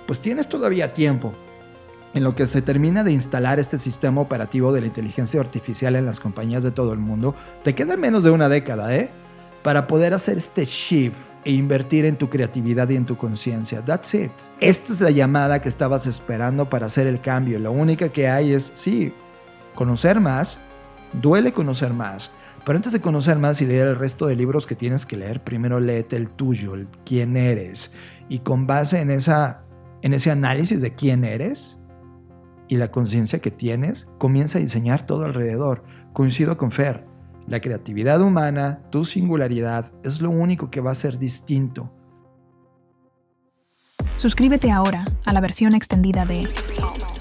pues tienes todavía tiempo. En lo que se termina de instalar este sistema operativo de la inteligencia artificial en las compañías de todo el mundo, te queda menos de una década, para poder hacer este shift e invertir en tu creatividad y en tu conciencia. That's it. Esta es la llamada que estabas esperando para hacer el cambio. Lo único que hay es, sí, conocer más, duele conocer más, pero antes de conocer más y leer el resto de libros que tienes que leer, primero léete el tuyo, el quién eres, y con base en ese análisis de quién eres y la conciencia que tienes, comienza a diseñar todo alrededor. Coincido con Fer, la creatividad humana, tu singularidad, es lo único que va a ser distinto. Suscríbete ahora a la versión extendida de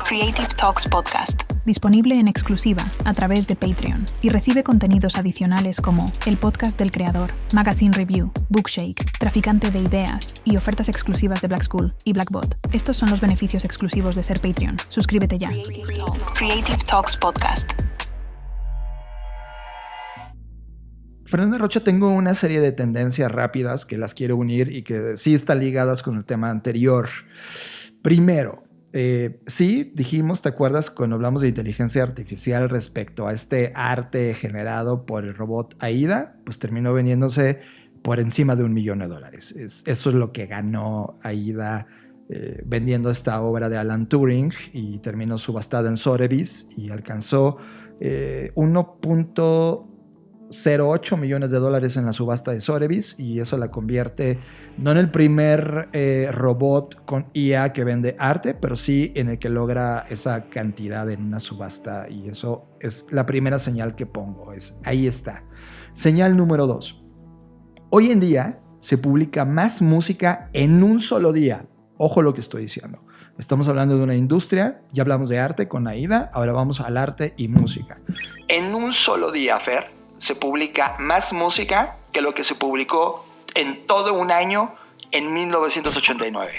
Creative Talks Podcast, disponible en exclusiva a través de Patreon, y recibe contenidos adicionales como el podcast del creador, Magazine Review, Bookshake, Traficante de Ideas y ofertas exclusivas de Black School y Blackbot. Estos son los beneficios exclusivos de ser Patreon. Suscríbete ya. Creative Talks Podcast. Fernanda Rocha, tengo una serie de tendencias rápidas que las quiero unir y que sí están ligadas con el tema anterior. Primero, sí, dijimos, ¿te acuerdas cuando hablamos de inteligencia artificial respecto a este arte generado por el robot AIDA? Pues terminó vendiéndose por encima de $1 millón. Eso es lo que ganó AIDA vendiendo esta obra de Alan Turing, y terminó subastada en Sotheby's y alcanzó 1.08 millones de dólares en la subasta de Sotheby's, y eso la convierte no en el primer robot con IA que vende arte, pero sí en el que logra esa cantidad en una subasta, y eso es la primera señal que pongo. Ahí está. Señal número 2. Hoy en día se publica más música en un solo día. Ojo lo que estoy diciendo. Estamos hablando de una industria, ya hablamos de arte con AIDA, ahora vamos al arte y música. En un solo día, Fer, se publica más música que lo que se publicó en todo un año en 1989.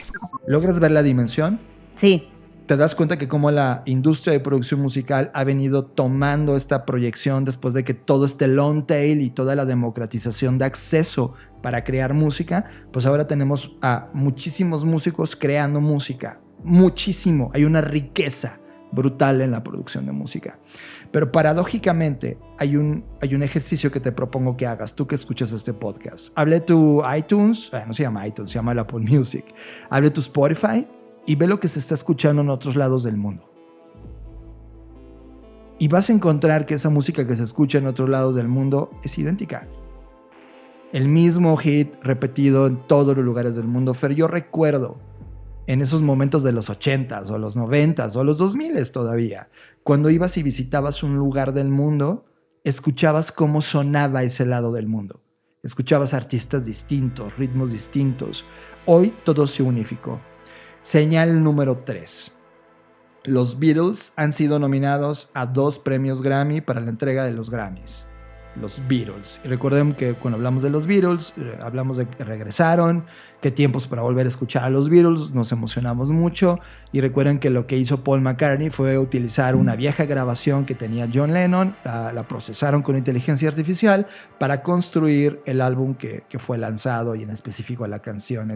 ¿Logras ver la dimensión? Sí. ¿Te das cuenta que cómo la industria de producción musical ha venido tomando esta proyección después de que todo este long tail y toda la democratización de acceso para crear música? Pues ahora tenemos a muchísimos músicos creando música. muchísimo, hay una riqueza brutal en la producción de música. Pero paradójicamente hay un ejercicio que te propongo que hagas, tú que escuchas este podcast. Abre tu iTunes, no se llama iTunes, se llama el Apple Music. Abre tu Spotify y ve lo que se está escuchando en otros lados del mundo. Y vas a encontrar que esa música que se escucha en otros lados del mundo es idéntica. El mismo hit repetido en todos los lugares del mundo. Fer, yo recuerdo en esos momentos de los 80s o los 90s o los 2000s todavía, cuando ibas y visitabas un lugar del mundo, escuchabas cómo sonaba ese lado del mundo. Escuchabas artistas distintos, ritmos distintos. Hoy todo se unificó. Señal número 3. Los Beatles han sido nominados a 2 premios Grammy para la entrega de los Grammys. Los Beatles. Y recuerden que cuando hablamos de los Beatles, hablamos de que regresaron, qué tiempos para volver a escuchar a los Beatles, nos emocionamos mucho. Y recuerden que lo que hizo Paul McCartney fue utilizar una vieja grabación que tenía John Lennon, la procesaron con inteligencia artificial para construir el álbum que fue lanzado, y en específico la canción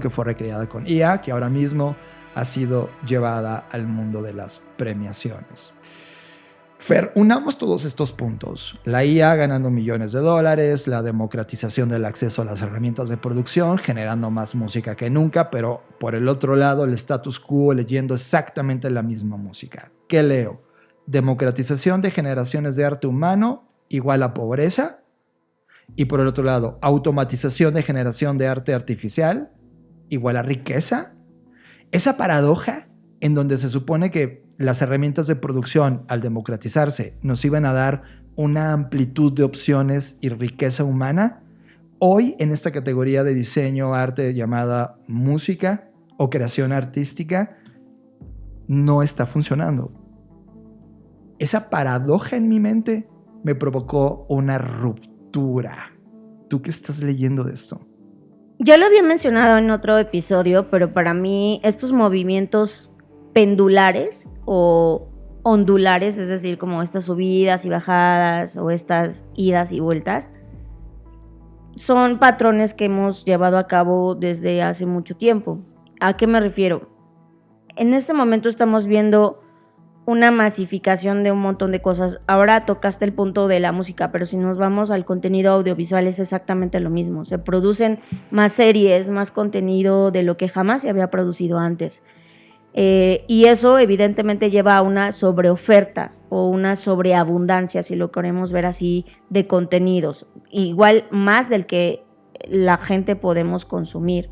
que fue recreada con IA, que ahora mismo ha sido llevada al mundo de las premiaciones. Fer, unamos todos estos puntos. La IA ganando millones de dólares, la democratización del acceso a las herramientas de producción, generando más música que nunca, pero por el otro lado el status quo leyendo exactamente la misma música. ¿Qué leo? Democratización de generaciones de arte humano igual a pobreza, y por el otro lado automatización de generación de arte artificial igual a riqueza. Esa paradoja en donde se supone que las herramientas de producción, al democratizarse, nos iban a dar una amplitud de opciones y riqueza humana, hoy en esta categoría de diseño, arte llamada música o creación artística, no está funcionando. Esa paradoja en mi mente me provocó una ruptura. ¿Tú qué estás leyendo de esto? Ya lo había mencionado en otro episodio, pero para mí estos movimientos pendulares o ondulares, es decir, como estas subidas y bajadas o estas idas y vueltas, son patrones que hemos llevado a cabo desde hace mucho tiempo. ¿A qué me refiero? En este momento estamos viendo una masificación de un montón de cosas. Ahora tocaste el punto de la música, pero si nos vamos al contenido audiovisual es exactamente lo mismo. Se producen más series, más contenido de lo que jamás se había producido antes. Y eso evidentemente lleva a una sobreoferta o una sobreabundancia, si lo queremos ver así, de contenidos. Igual más del que la gente podemos consumir.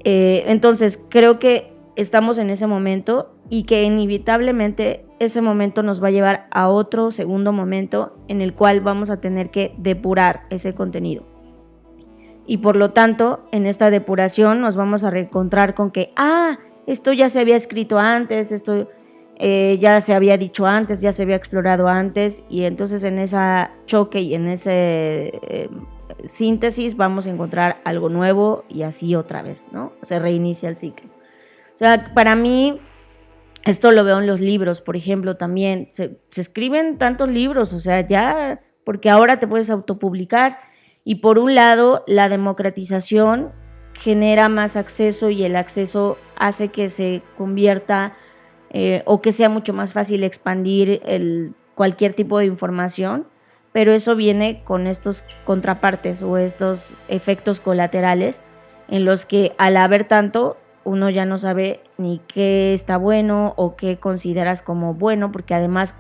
Entonces creo que estamos en ese momento y que inevitablemente ese momento nos va a llevar a otro segundo momento en el cual vamos a tener que depurar ese contenido. Y por lo tanto, en esta depuración nos vamos a reencontrar con que, esto ya se había escrito antes, esto ya se había dicho antes, ya se había explorado antes, y entonces en ese choque y en ese síntesis vamos a encontrar algo nuevo y así otra vez, ¿no? Se reinicia el ciclo. O sea, para mí, esto lo veo en los libros, por ejemplo, también. Se escriben tantos libros, o sea, ya, porque ahora te puedes autopublicar. Y por un lado, la democratización genera más acceso y el acceso hace que se convierta o que sea mucho más fácil expandir cualquier tipo de información, pero eso viene con estos contrapartes o estos efectos colaterales en los que al haber tanto, uno ya no sabe ni qué está bueno o qué consideras como bueno, porque además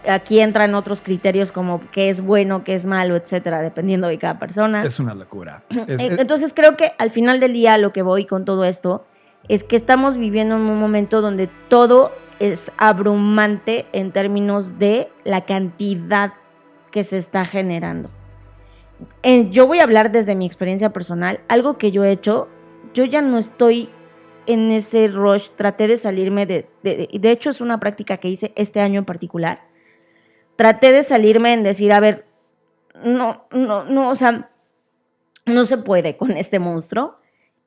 aquí entran otros criterios como qué es bueno, qué es malo, etcétera, dependiendo de cada persona. Es una locura. Entonces creo que al final del día lo que voy con todo esto es que estamos viviendo en un momento donde todo es abrumante en términos de la cantidad que se está generando. Yo voy a hablar desde mi experiencia personal, algo que yo he hecho. Yo ya no estoy en ese rush, traté de salirme de hecho es una práctica que hice este año en particular. Traté de salirme en decir, a ver, no, o sea, no se puede con este monstruo.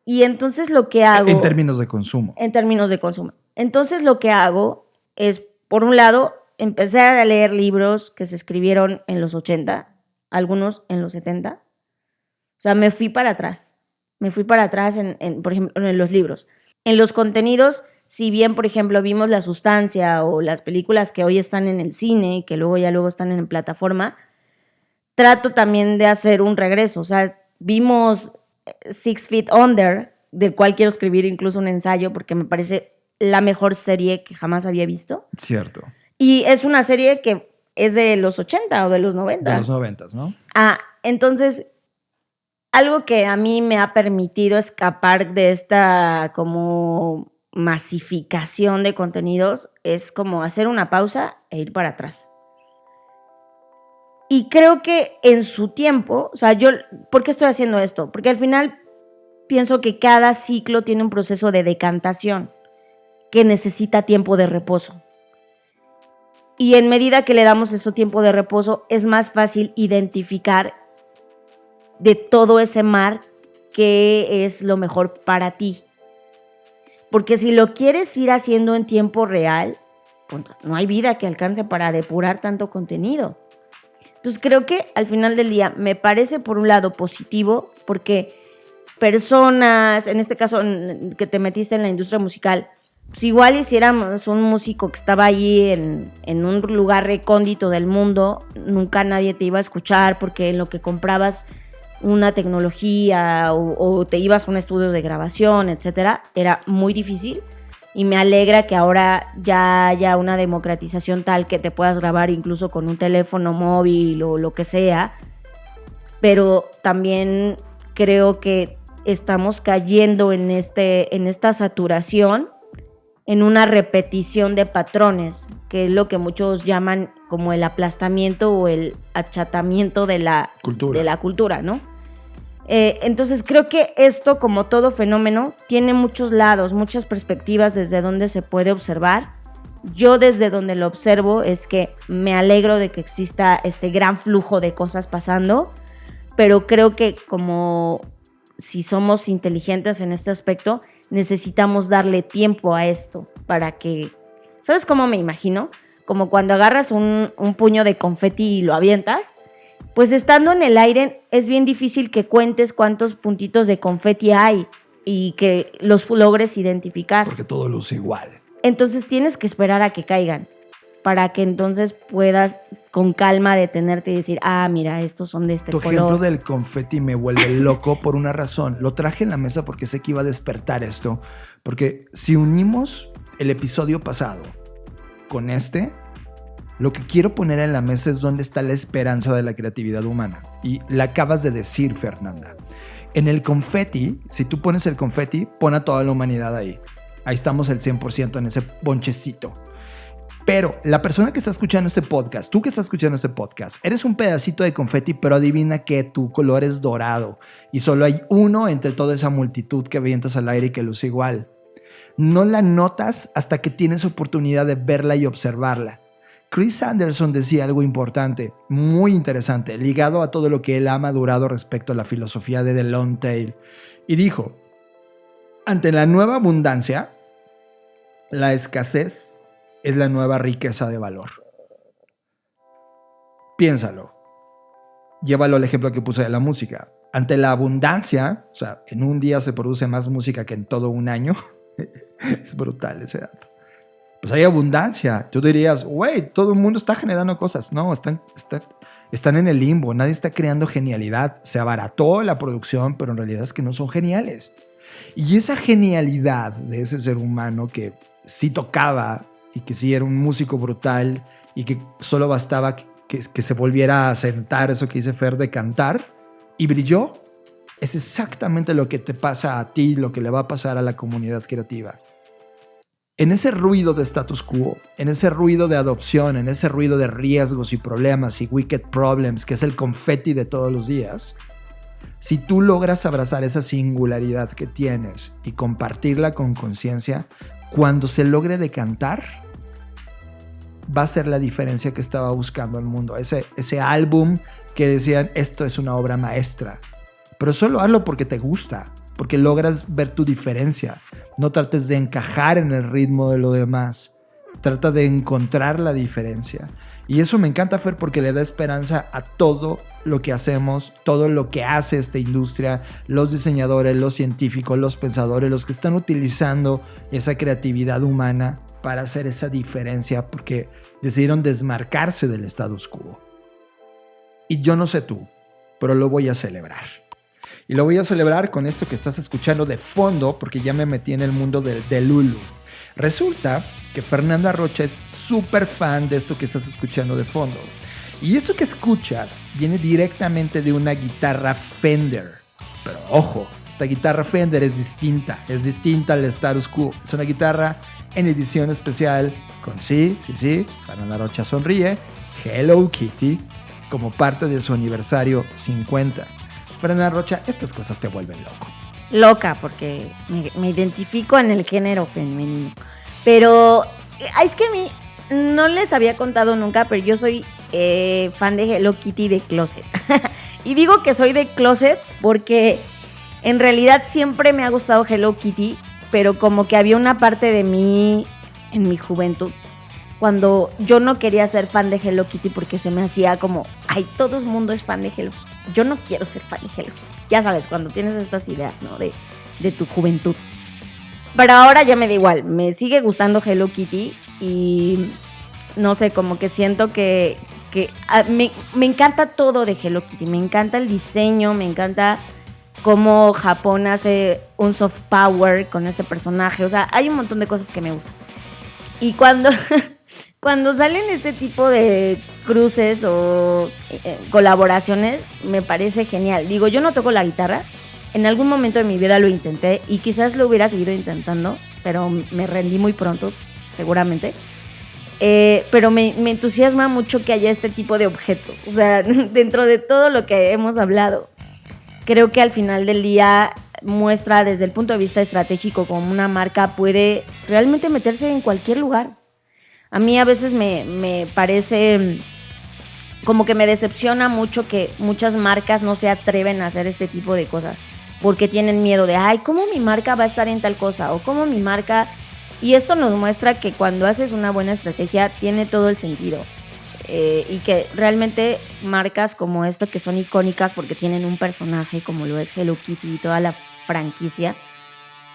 Y entonces lo que hago... En términos de consumo. En términos de consumo. Entonces lo que hago es, por un lado, empecé a leer libros que se escribieron en los 80, algunos en los 70. O sea, me fui para atrás. Me fui para atrás, por ejemplo, en los libros. En los contenidos, si bien, por ejemplo, vimos La Sustancia o las películas que hoy están en el cine y que luego están en plataforma, trato también de hacer un regreso. O sea, vimos 6 Feet Under, del cual quiero escribir incluso un ensayo porque me parece la mejor serie que jamás había visto. Cierto. Y es una serie que es de los 80 o de los 90. De los 90, ¿no? Entonces, algo que a mí me ha permitido escapar de esta como masificación de contenidos es como hacer una pausa e ir para atrás. Y creo que en su tiempo, o sea, ¿por qué estoy haciendo esto? Porque al final pienso que cada ciclo tiene un proceso de decantación que necesita tiempo de reposo. Y en medida que le damos ese tiempo de reposo, es más fácil identificar de todo ese mar qué es lo mejor para ti. Porque si lo quieres ir haciendo en tiempo real, pues no hay vida que alcance para depurar tanto contenido. Entonces creo que al final del día me parece por un lado positivo porque personas, en este caso que te metiste en la industria musical, pues igual hiciéramos un músico que estaba ahí en un lugar recóndito del mundo, nunca nadie te iba a escuchar porque en lo que comprabas una tecnología o te ibas a un estudio de grabación, etcétera, era muy difícil. Y me alegra que ahora ya haya una democratización tal que te puedas grabar incluso con un teléfono móvil o lo que sea. Pero también creo que estamos cayendo en esta saturación, en una repetición de patrones, que es lo que muchos llaman como el aplastamiento o el achatamiento de la cultura, ¿no? Entonces creo que esto, como todo fenómeno, tiene muchos lados, muchas perspectivas desde donde se puede observar. Yo desde donde lo observo es que me alegro de que exista este gran flujo de cosas pasando, pero creo que como si somos inteligentes en este aspecto, necesitamos darle tiempo a esto para que... ¿Sabes cómo me imagino? Como cuando agarras un puño de confeti y lo avientas, pues estando en el aire es bien difícil que cuentes cuántos puntitos de confeti hay y que los logres identificar. Porque todo luce igual. Entonces tienes que esperar a que caigan para que entonces puedas con calma detenerte y decir, mira, estos son de este color. Tu ejemplo del confeti me vuelve loco por una razón. Lo traje en la mesa porque sé que iba a despertar esto. Porque si unimos el episodio pasado con lo que quiero poner en la mesa es dónde está la esperanza de la creatividad humana. Y la acabas de decir, Fernanda. En el confeti, si tú pones el confeti, pon a toda la humanidad ahí. Ahí estamos el 100% en ese bonchecito. Pero la persona que está escuchando este podcast, tú que estás escuchando este podcast, eres un pedacito de confeti, pero adivina que tu color es dorado. Y solo hay uno entre toda esa multitud que avientas al aire y que luce igual. No la notas hasta que tienes oportunidad de verla y observarla. Chris Anderson decía algo importante, muy interesante, ligado a todo lo que él ha madurado respecto a la filosofía de The Long Tail. Y dijo, ante la nueva abundancia, la escasez es la nueva riqueza de valor. Piénsalo. Llévalo al ejemplo que puse de la música. Ante la abundancia, o sea, en un día se produce más música que en todo un año. Es brutal ese dato. Pues hay abundancia. Tú dirías, güey, todo el mundo está generando cosas. No, están en el limbo. Nadie está creando genialidad. Se abarató la producción, pero en realidad es que no son geniales. Y esa genialidad de ese ser humano que sí tocaba y que sí era un músico brutal y que solo bastaba que se volviera a sentar, eso que dice Fer, de cantar, y brilló, es exactamente lo que te pasa a ti, lo que le va a pasar a la comunidad creativa. En ese ruido de status quo, en ese ruido de adopción, en ese ruido de riesgos y problemas y wicked problems, que es el confeti de todos los días, si tú logras abrazar esa singularidad que tienes y compartirla con conciencia, cuando se logre decantar, va a ser la diferencia que estaba buscando el mundo. Ese álbum que decían, esto es una obra maestra. Pero solo hazlo porque te gusta, porque logras ver tu diferencia. No trates de encajar en el ritmo de lo demás. trata de encontrar la diferencia. Y eso me encanta, Fer, porque le da esperanza a todo lo que hacemos, todo lo que hace esta industria, los diseñadores, los científicos, los pensadores, los que están utilizando esa creatividad humana para hacer esa diferencia, porque decidieron desmarcarse del status quo. Y yo no sé tú, pero lo voy a celebrar. Y lo voy a celebrar con esto que estás escuchando de fondo, porque ya me metí en el mundo del Lulu. Resulta que Fernanda Rocha es súper fan de esto que estás escuchando de fondo. Y esto que escuchas viene directamente de una guitarra Fender. Pero ojo, esta guitarra Fender es distinta al status quo. Es una guitarra en edición especial con sí, Fernanda Rocha sonríe, Hello Kitty, como parte de su aniversario 50. Fernanda Rocha, estas cosas te vuelven loco. Loca, porque me identifico en el género femenino. Pero es que a mí no les había contado nunca, pero yo soy fan de Hello Kitty de closet. Y digo que soy de closet porque en realidad siempre me ha gustado Hello Kitty, pero como que había una parte de mí en mi juventud cuando yo no quería ser fan de Hello Kitty porque se me hacía como, ay, todo el mundo es fan de Hello Kitty. Yo no quiero ser fan de Hello Kitty. Ya sabes, cuando tienes estas ideas, ¿no? De tu juventud. Pero ahora ya me da igual. Me sigue gustando Hello Kitty y no sé, como que siento que me encanta todo de Hello Kitty. Me encanta el diseño, me encanta cómo Japón hace un soft power con este personaje. O sea, hay un montón de cosas que me gustan. Y cuando salen este tipo de cruces o colaboraciones, me parece genial. Digo, yo no toco la guitarra. En algún momento de mi vida lo intenté y quizás lo hubiera seguido intentando, pero me rendí muy pronto, seguramente. Pero me entusiasma mucho que haya este tipo de objeto. O sea, dentro de todo lo que hemos hablado, creo que al final del día muestra desde el punto de vista estratégico cómo una marca puede realmente meterse en cualquier lugar. A mí a veces me parece como que me decepciona mucho que muchas marcas no se atreven a hacer este tipo de cosas porque tienen miedo de, ay, ¿cómo mi marca va a estar en tal cosa? O ¿cómo mi marca...? Y esto nos muestra que cuando haces una buena estrategia tiene todo el sentido. Y que realmente marcas como esto que son icónicas porque tienen un personaje como lo es Hello Kitty y toda la franquicia,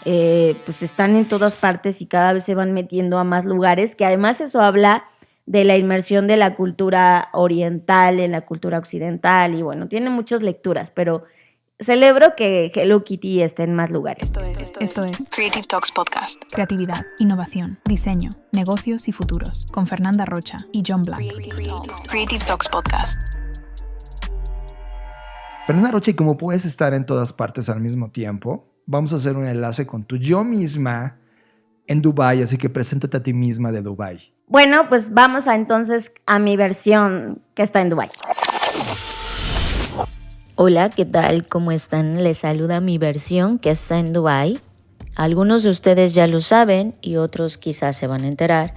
pues están en todas partes y cada vez se van metiendo a más lugares, que además eso habla de la inmersión de la cultura oriental en la cultura occidental y bueno, tiene muchas lecturas, pero celebro que Hello Kitty esté en más lugares. Esto es Creative Talks Podcast. Creatividad, innovación, diseño, negocios y futuros, con Fernanda Rocha y John Black. Creative Talks Podcast. Fernanda Rocha, y como puedes estar en todas partes al mismo tiempo, vamos a hacer un enlace con tu yo misma en Dubái, así que preséntate a ti misma de Dubái. Bueno, pues vamos entonces a mi versión que está en Dubái. Hola, ¿qué tal? ¿Cómo están? Les saluda mi versión que está en Dubái. Algunos de ustedes ya lo saben y otros quizás se van a enterar.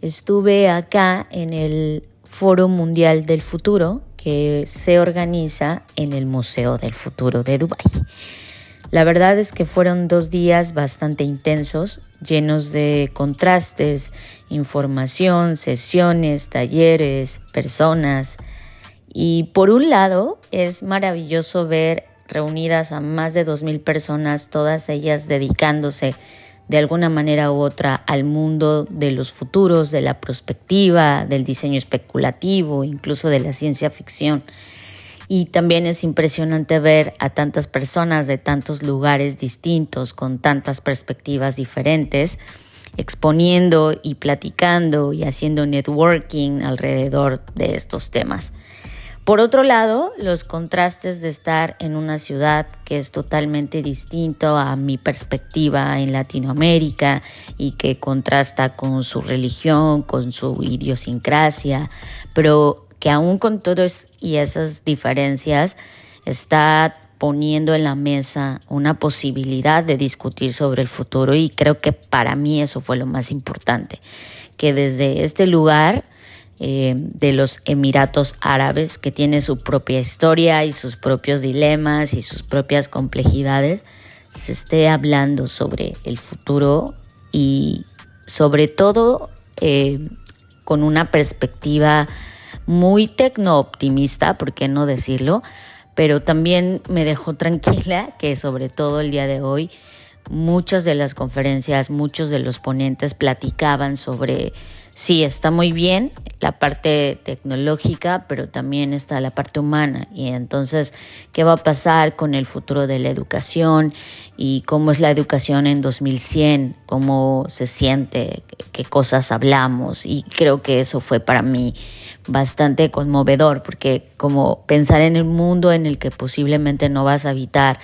Estuve acá en el Foro Mundial del Futuro que se organiza en el Museo del Futuro de Dubái. La verdad es que fueron 2 días bastante intensos, llenos de contrastes, información, sesiones, talleres, personas. Y por un lado, es maravilloso ver reunidas a más de 2,000 personas, todas ellas dedicándose de alguna manera u otra al mundo de los futuros, de la prospectiva, del diseño especulativo, incluso de la ciencia ficción. Y también es impresionante ver a tantas personas de tantos lugares distintos, con tantas perspectivas diferentes, exponiendo y platicando y haciendo networking alrededor de estos temas. Por otro lado, los contrastes de estar en una ciudad que es totalmente distinto a mi perspectiva en Latinoamérica y que contrasta con su religión, con su idiosincrasia, pero que aún con todas y esas diferencias está poniendo en la mesa una posibilidad de discutir sobre el futuro, y creo que para mí eso fue lo más importante, que desde este lugar de los Emiratos Árabes, que tiene su propia historia y sus propios dilemas y sus propias complejidades, se esté hablando sobre el futuro y sobre todo con una perspectiva muy tecno-optimista, ¿por qué no decirlo? Pero también me dejó tranquila que sobre todo el día de hoy muchas de las conferencias, muchos de los ponentes platicaban sobre, sí, está muy bien la parte tecnológica, pero también está la parte humana. Y entonces, ¿qué va a pasar con el futuro de la educación? Y cómo es la educación en 2100, cómo se siente, qué cosas hablamos. Y creo que eso fue para mí bastante conmovedor, porque como pensar en un mundo en el que posiblemente no vas a habitar,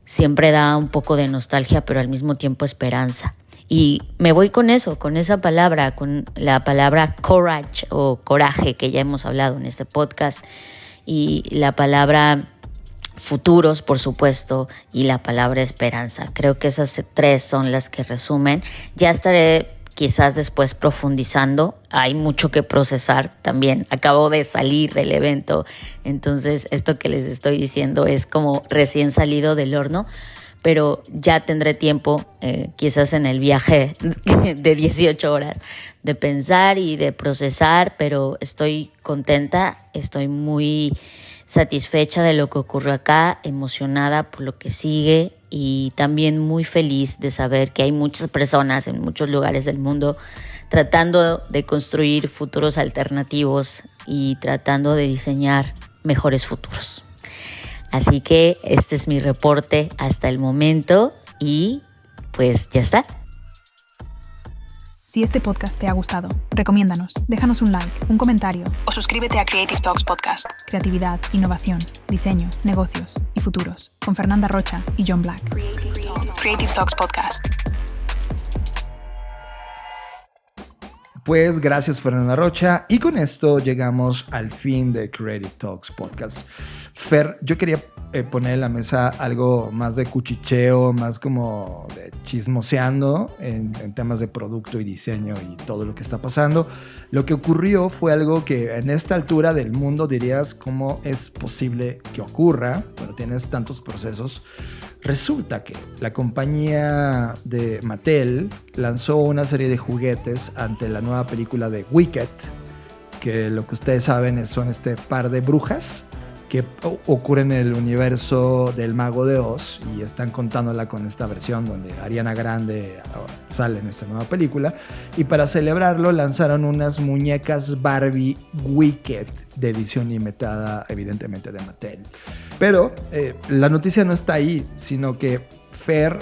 siempre da un poco de nostalgia, pero al mismo tiempo esperanza. Y me voy con eso, con esa palabra, con la palabra courage o coraje que ya hemos hablado en este podcast, y la palabra futuros, por supuesto, y la palabra esperanza. Creo que esas tres son las que resumen. Ya estaré quizás después profundizando. Hay mucho que procesar también. Acabo de salir del evento, entonces esto que les estoy diciendo es como recién salido del horno, pero ya tendré tiempo, quizás en el viaje de 18 horas, de pensar y de procesar, pero estoy contenta, estoy muy satisfecha de lo que ocurrió acá, emocionada por lo que sigue y también muy feliz de saber que hay muchas personas en muchos lugares del mundo tratando de construir futuros alternativos y tratando de diseñar mejores futuros. Así que este es mi reporte hasta el momento y pues ya está. Si este podcast te ha gustado, recomiéndanos, déjanos un like, un comentario o suscríbete a Creative Talks Podcast. Creatividad, innovación, diseño, negocios y futuros con Fernanda Rocha y John Black. Creative Talks Podcast. Pues gracias, Fernanda Rocha. Y con esto llegamos al fin de Creative Talks Podcast. Fer, yo quería poner en la mesa algo más de cuchicheo, más como de chismoseando en temas de producto y diseño y todo lo que está pasando. Lo que ocurrió fue algo que en esta altura del mundo dirías cómo es posible que ocurra, pero tienes tantos procesos. Resulta que la compañía de Mattel lanzó una serie de juguetes ante la nueva película de Wicked, que lo que ustedes saben son este par de brujas que ocurren en el universo del Mago de Oz y están contándola con esta versión donde Ariana Grande sale en esta nueva película. Y para celebrarlo lanzaron unas muñecas Barbie Wicked de edición limitada, evidentemente de Mattel. Pero la noticia no está ahí, sino que Fer,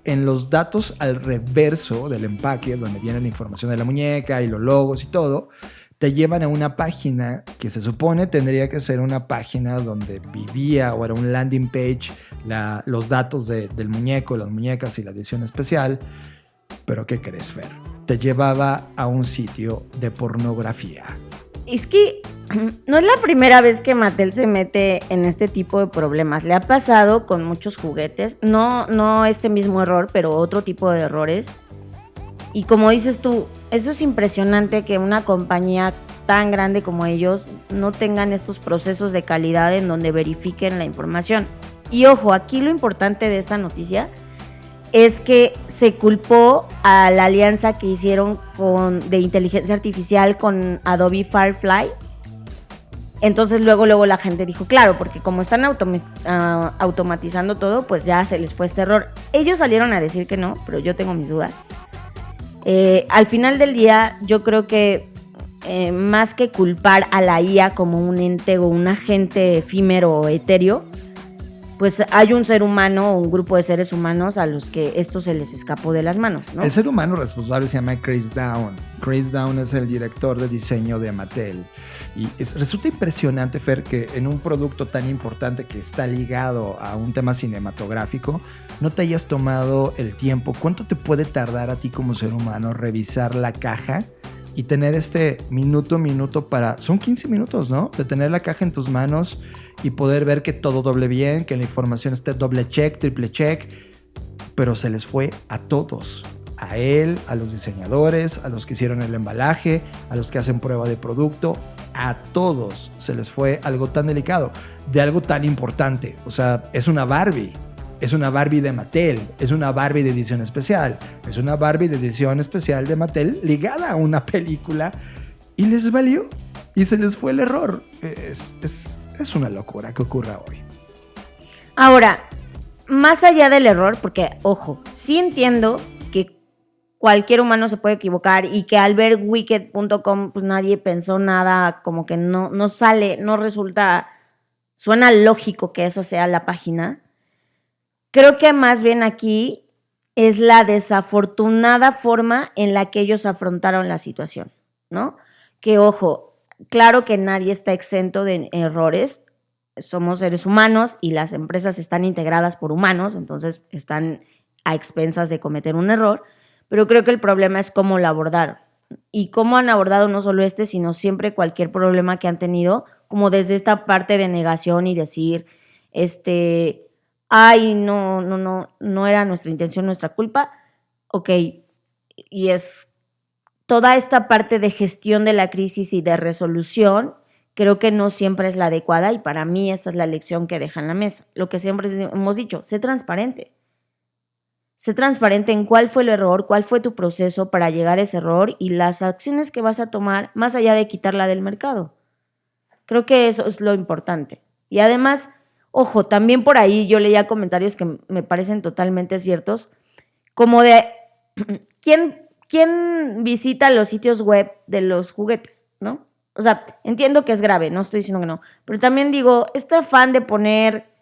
en los datos al reverso del empaque, donde viene la información de la muñeca y los logos y todo, te llevan a una página que se supone tendría que ser una página donde vivía o era un landing page los datos del muñeco, las muñecas y la edición especial. Pero ¿qué crees, Fer? Te llevaba a un sitio de pornografía. Es que no es la primera vez que Mattel se mete en este tipo de problemas. Le ha pasado con muchos juguetes. No este mismo error, pero otro tipo de errores. Y como dices tú, eso es impresionante que una compañía tan grande como ellos no tengan estos procesos de calidad en donde verifiquen la información. Y ojo, aquí lo importante de esta noticia es que se culpó a la alianza que hicieron de inteligencia artificial con Adobe Firefly. Entonces luego la gente dijo, claro, porque como están automatizando todo, pues ya se les fue este error. Ellos salieron a decir que no, pero yo tengo mis dudas. Al final del día, yo creo que más que culpar a la IA como un ente o un agente efímero o etéreo, pues hay un ser humano o un grupo de seres humanos a los que esto se les escapó de las manos, ¿no? El ser humano responsable se llama Chris Down. Chris Down es el director de diseño de Mattel. Y resulta impresionante, Fer, que en un producto tan importante que está ligado a un tema cinematográfico, no te hayas tomado el tiempo. ¿Cuánto te puede tardar a ti como ser humano revisar la caja y tener este minuto para... Son 15 minutos, ¿no? De tener la caja en tus manos y poder ver que todo doble bien, que la información esté doble check, triple check. Pero se les fue a todos. A él, a los diseñadores, a los que hicieron el embalaje, a los que hacen prueba de producto. A todos se les fue algo tan delicado, de algo tan importante. O sea, es una Barbie. Es una Barbie de Mattel, es una Barbie de edición especial, es una Barbie de edición especial de Mattel ligada a una película y les valió y se les fue el error. Es una locura que ocurra hoy. Ahora, más allá del error, porque, ojo, sí entiendo que cualquier humano se puede equivocar y que al ver Wicked.com pues nadie pensó nada, como que no sale, no resulta, suena lógico que esa sea la página. Creo que más bien aquí es la desafortunada forma en la que ellos afrontaron la situación, ¿no? Que, ojo, claro que nadie está exento de errores, somos seres humanos y las empresas están integradas por humanos, entonces están a expensas de cometer un error, pero creo que el problema es cómo lo abordaron y cómo han abordado no solo sino siempre cualquier problema que han tenido, como desde esta parte de negación y decir, ay, no era nuestra intención, nuestra culpa, ok, y es toda esta parte de gestión de la crisis y de resolución, creo que no siempre es la adecuada y para mí esa es la lección que deja en la mesa. Lo que siempre hemos dicho, sé transparente. Sé transparente en cuál fue el error, cuál fue tu proceso para llegar a ese error y las acciones que vas a tomar más allá de quitarla del mercado. Creo que eso es lo importante. Y además, ojo, también por ahí yo leía comentarios que me parecen totalmente ciertos, como de ¿quién visita los sitios web de los juguetes, no? O sea, entiendo que es grave, no estoy diciendo que no, pero también digo, este afán de poner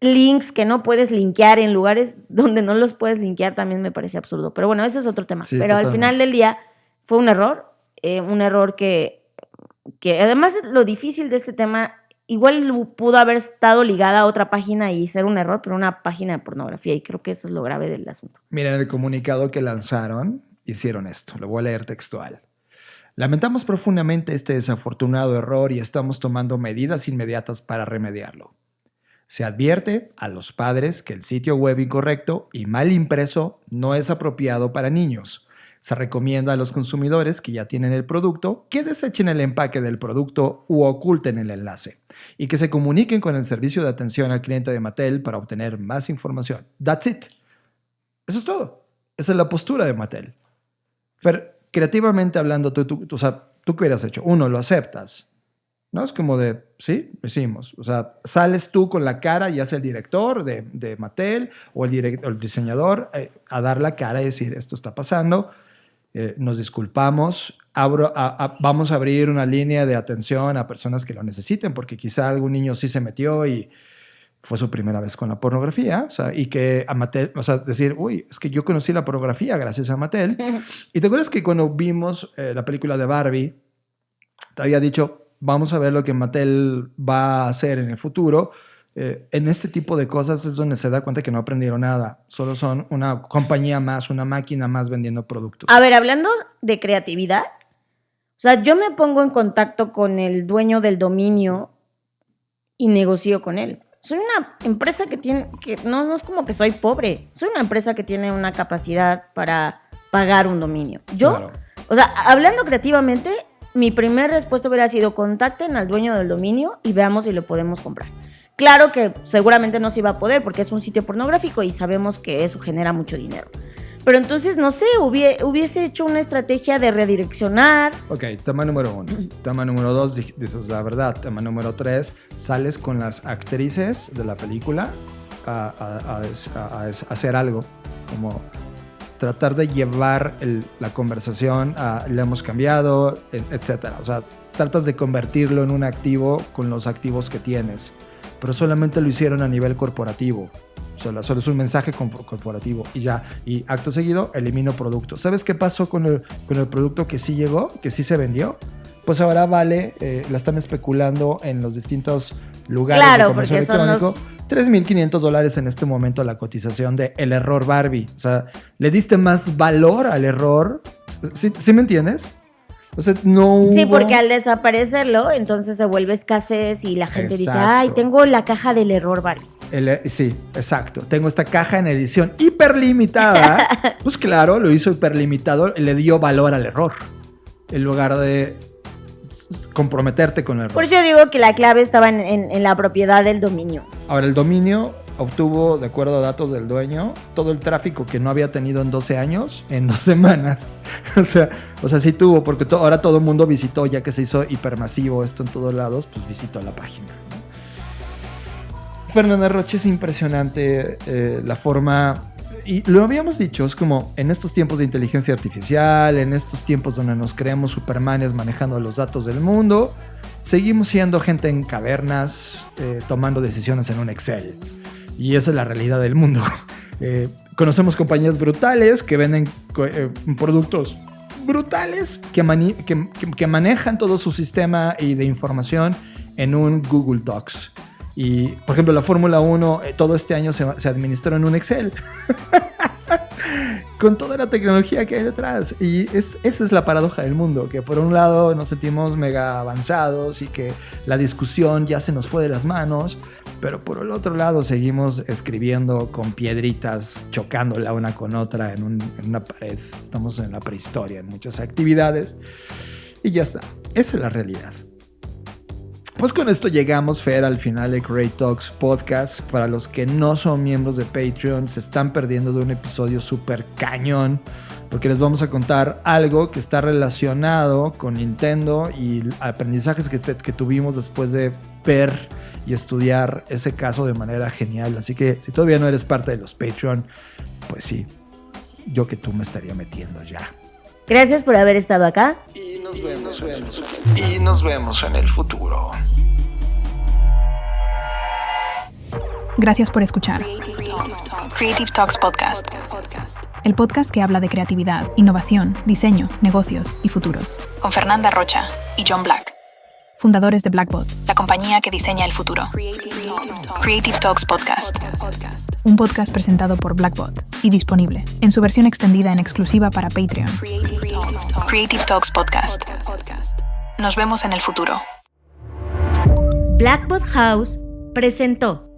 links que no puedes linkear en lugares donde no los puedes linkear también me parece absurdo. Pero bueno, ese es otro tema. Sí, pero totalmente. Al final del día fue un error que además lo difícil de este tema, igual pudo haber estado ligada a otra página y ser un error, pero una página de pornografía y creo que eso es lo grave del asunto. Miren, el comunicado que lanzaron, hicieron esto, lo voy a leer textual. Lamentamos profundamente este desafortunado error y estamos tomando medidas inmediatas para remediarlo. Se advierte a los padres que el sitio web incorrecto y mal impreso no es apropiado para niños. Se recomienda a los consumidores que ya tienen el producto que desechen el empaque del producto u oculten el enlace y que se comuniquen con el servicio de atención al cliente de Mattel para obtener más información. That's it. Eso es todo. Esa es la postura de Mattel. Fer, creativamente hablando, ¿tú qué hubieras hecho? Uno, lo aceptas. ¿No? Es como de, sí, lo hicimos. O sea, sales tú con la cara, ya sea el director de Mattel o el diseñador, a dar la cara y decir, esto está pasando, nos disculpamos, vamos a abrir una línea de atención a personas que lo necesiten, porque quizá algún niño sí se metió y fue su primera vez con la pornografía, o sea, y que a Mattel, o sea, decir, uy, es que yo conocí la pornografía gracias a Mattel. Y te acuerdas que cuando vimos la película de Barbie, te había dicho, vamos a ver lo que Mattel va a hacer en el futuro. En este tipo de cosas es donde se da cuenta que no aprendieron nada. Solo son una compañía más, una máquina más vendiendo productos. A ver, hablando de creatividad, o sea, yo me pongo en contacto con el dueño del dominio y negocio con él. Soy una empresa que no es como que soy pobre. Soy una empresa que tiene una capacidad para pagar un dominio. Claro. O sea, hablando creativamente, mi primera respuesta hubiera sido contacten al dueño del dominio y veamos si lo podemos comprar. Claro que seguramente no se iba a poder porque es un sitio pornográfico y sabemos que eso genera mucho dinero. Pero entonces, no sé, hubiese hecho una estrategia de redireccionar. Ok, tema número 1. Tema número 2, dices la verdad. Tema número 3, sales con las actrices de la película a hacer algo, como tratar de llevar la conversación a le hemos cambiado, etcétera. O sea, tratas de convertirlo en un activo con los activos que tienes, pero solamente lo hicieron a nivel corporativo. O sea, solo es un mensaje corporativo y ya. Y acto seguido, elimino producto. ¿Sabes qué pasó con el producto que sí llegó, que sí se vendió? Pues ahora vale, la están especulando en los distintos lugares de comercio electrónico. $3,500 en este momento la cotización de el error Barbie. O sea, le diste más valor al error. ¿Sí me entiendes? O sea, no hubo... Sí, porque al desaparecerlo, entonces se vuelve escasez y la gente dice, ay, tengo la caja del error Barbie. Sí, exacto. Tengo esta caja en edición hiperlimitada. Pues claro, lo hizo hiperlimitado, le dio valor al error en lugar de comprometerte con el error. Por eso yo digo que la clave estaba en la propiedad del dominio. Ahora, el dominio obtuvo, de acuerdo a datos del dueño, todo el tráfico que no había tenido en 12 años, en 2 semanas. O sea, sí tuvo, porque ahora todo el mundo visitó, ya que se hizo hipermasivo esto en todos lados, pues visitó la página, ¿no? Fernanda Rocha, es impresionante la forma, y lo habíamos dicho, es como en estos tiempos de inteligencia artificial, en estos tiempos donde nos creemos supermanes manejando los datos del mundo, seguimos siendo gente en cavernas, tomando decisiones en un Excel. Y esa es la realidad del mundo. Conocemos compañías brutales que venden productos brutales que manejan todo su sistema y de información en un Google Docs. Y, por ejemplo, la Fórmula 1 todo este año se administró en un Excel. Con toda la tecnología que hay detrás. Y esa es la paradoja del mundo, que por un lado nos sentimos mega avanzados y que la discusión ya se nos fue de las manos, pero por el otro lado seguimos escribiendo con piedritas, chocándola una con otra en una pared. Estamos en la prehistoria en muchas actividades y ya está. Esa es la realidad. Pues con esto llegamos, Fer, al final de Create Talks Podcast. Para los que no son miembros de Patreon, se están perdiendo de un episodio súper cañón, porque les vamos a contar algo que está relacionado con Nintendo y aprendizajes que tuvimos después de ver y estudiar ese caso de manera genial. Así que si todavía no eres parte de los Patreon, pues sí, yo que tú me estaría metiendo ya. Gracias por haber estado acá. Y nos vemos en el futuro. Gracias por escuchar Creative Talks Podcast. el podcast que habla de creatividad, innovación, diseño, negocios y futuros. Con Fernanda Rocha y John Black, Fundadores de Blackbot, la compañía que diseña el futuro. Creative Talks Podcast. un podcast presentado por Blackbot y disponible en su versión extendida en exclusiva para Patreon. Creative Talks Podcast. Nos vemos en el futuro. Blackbot House presentó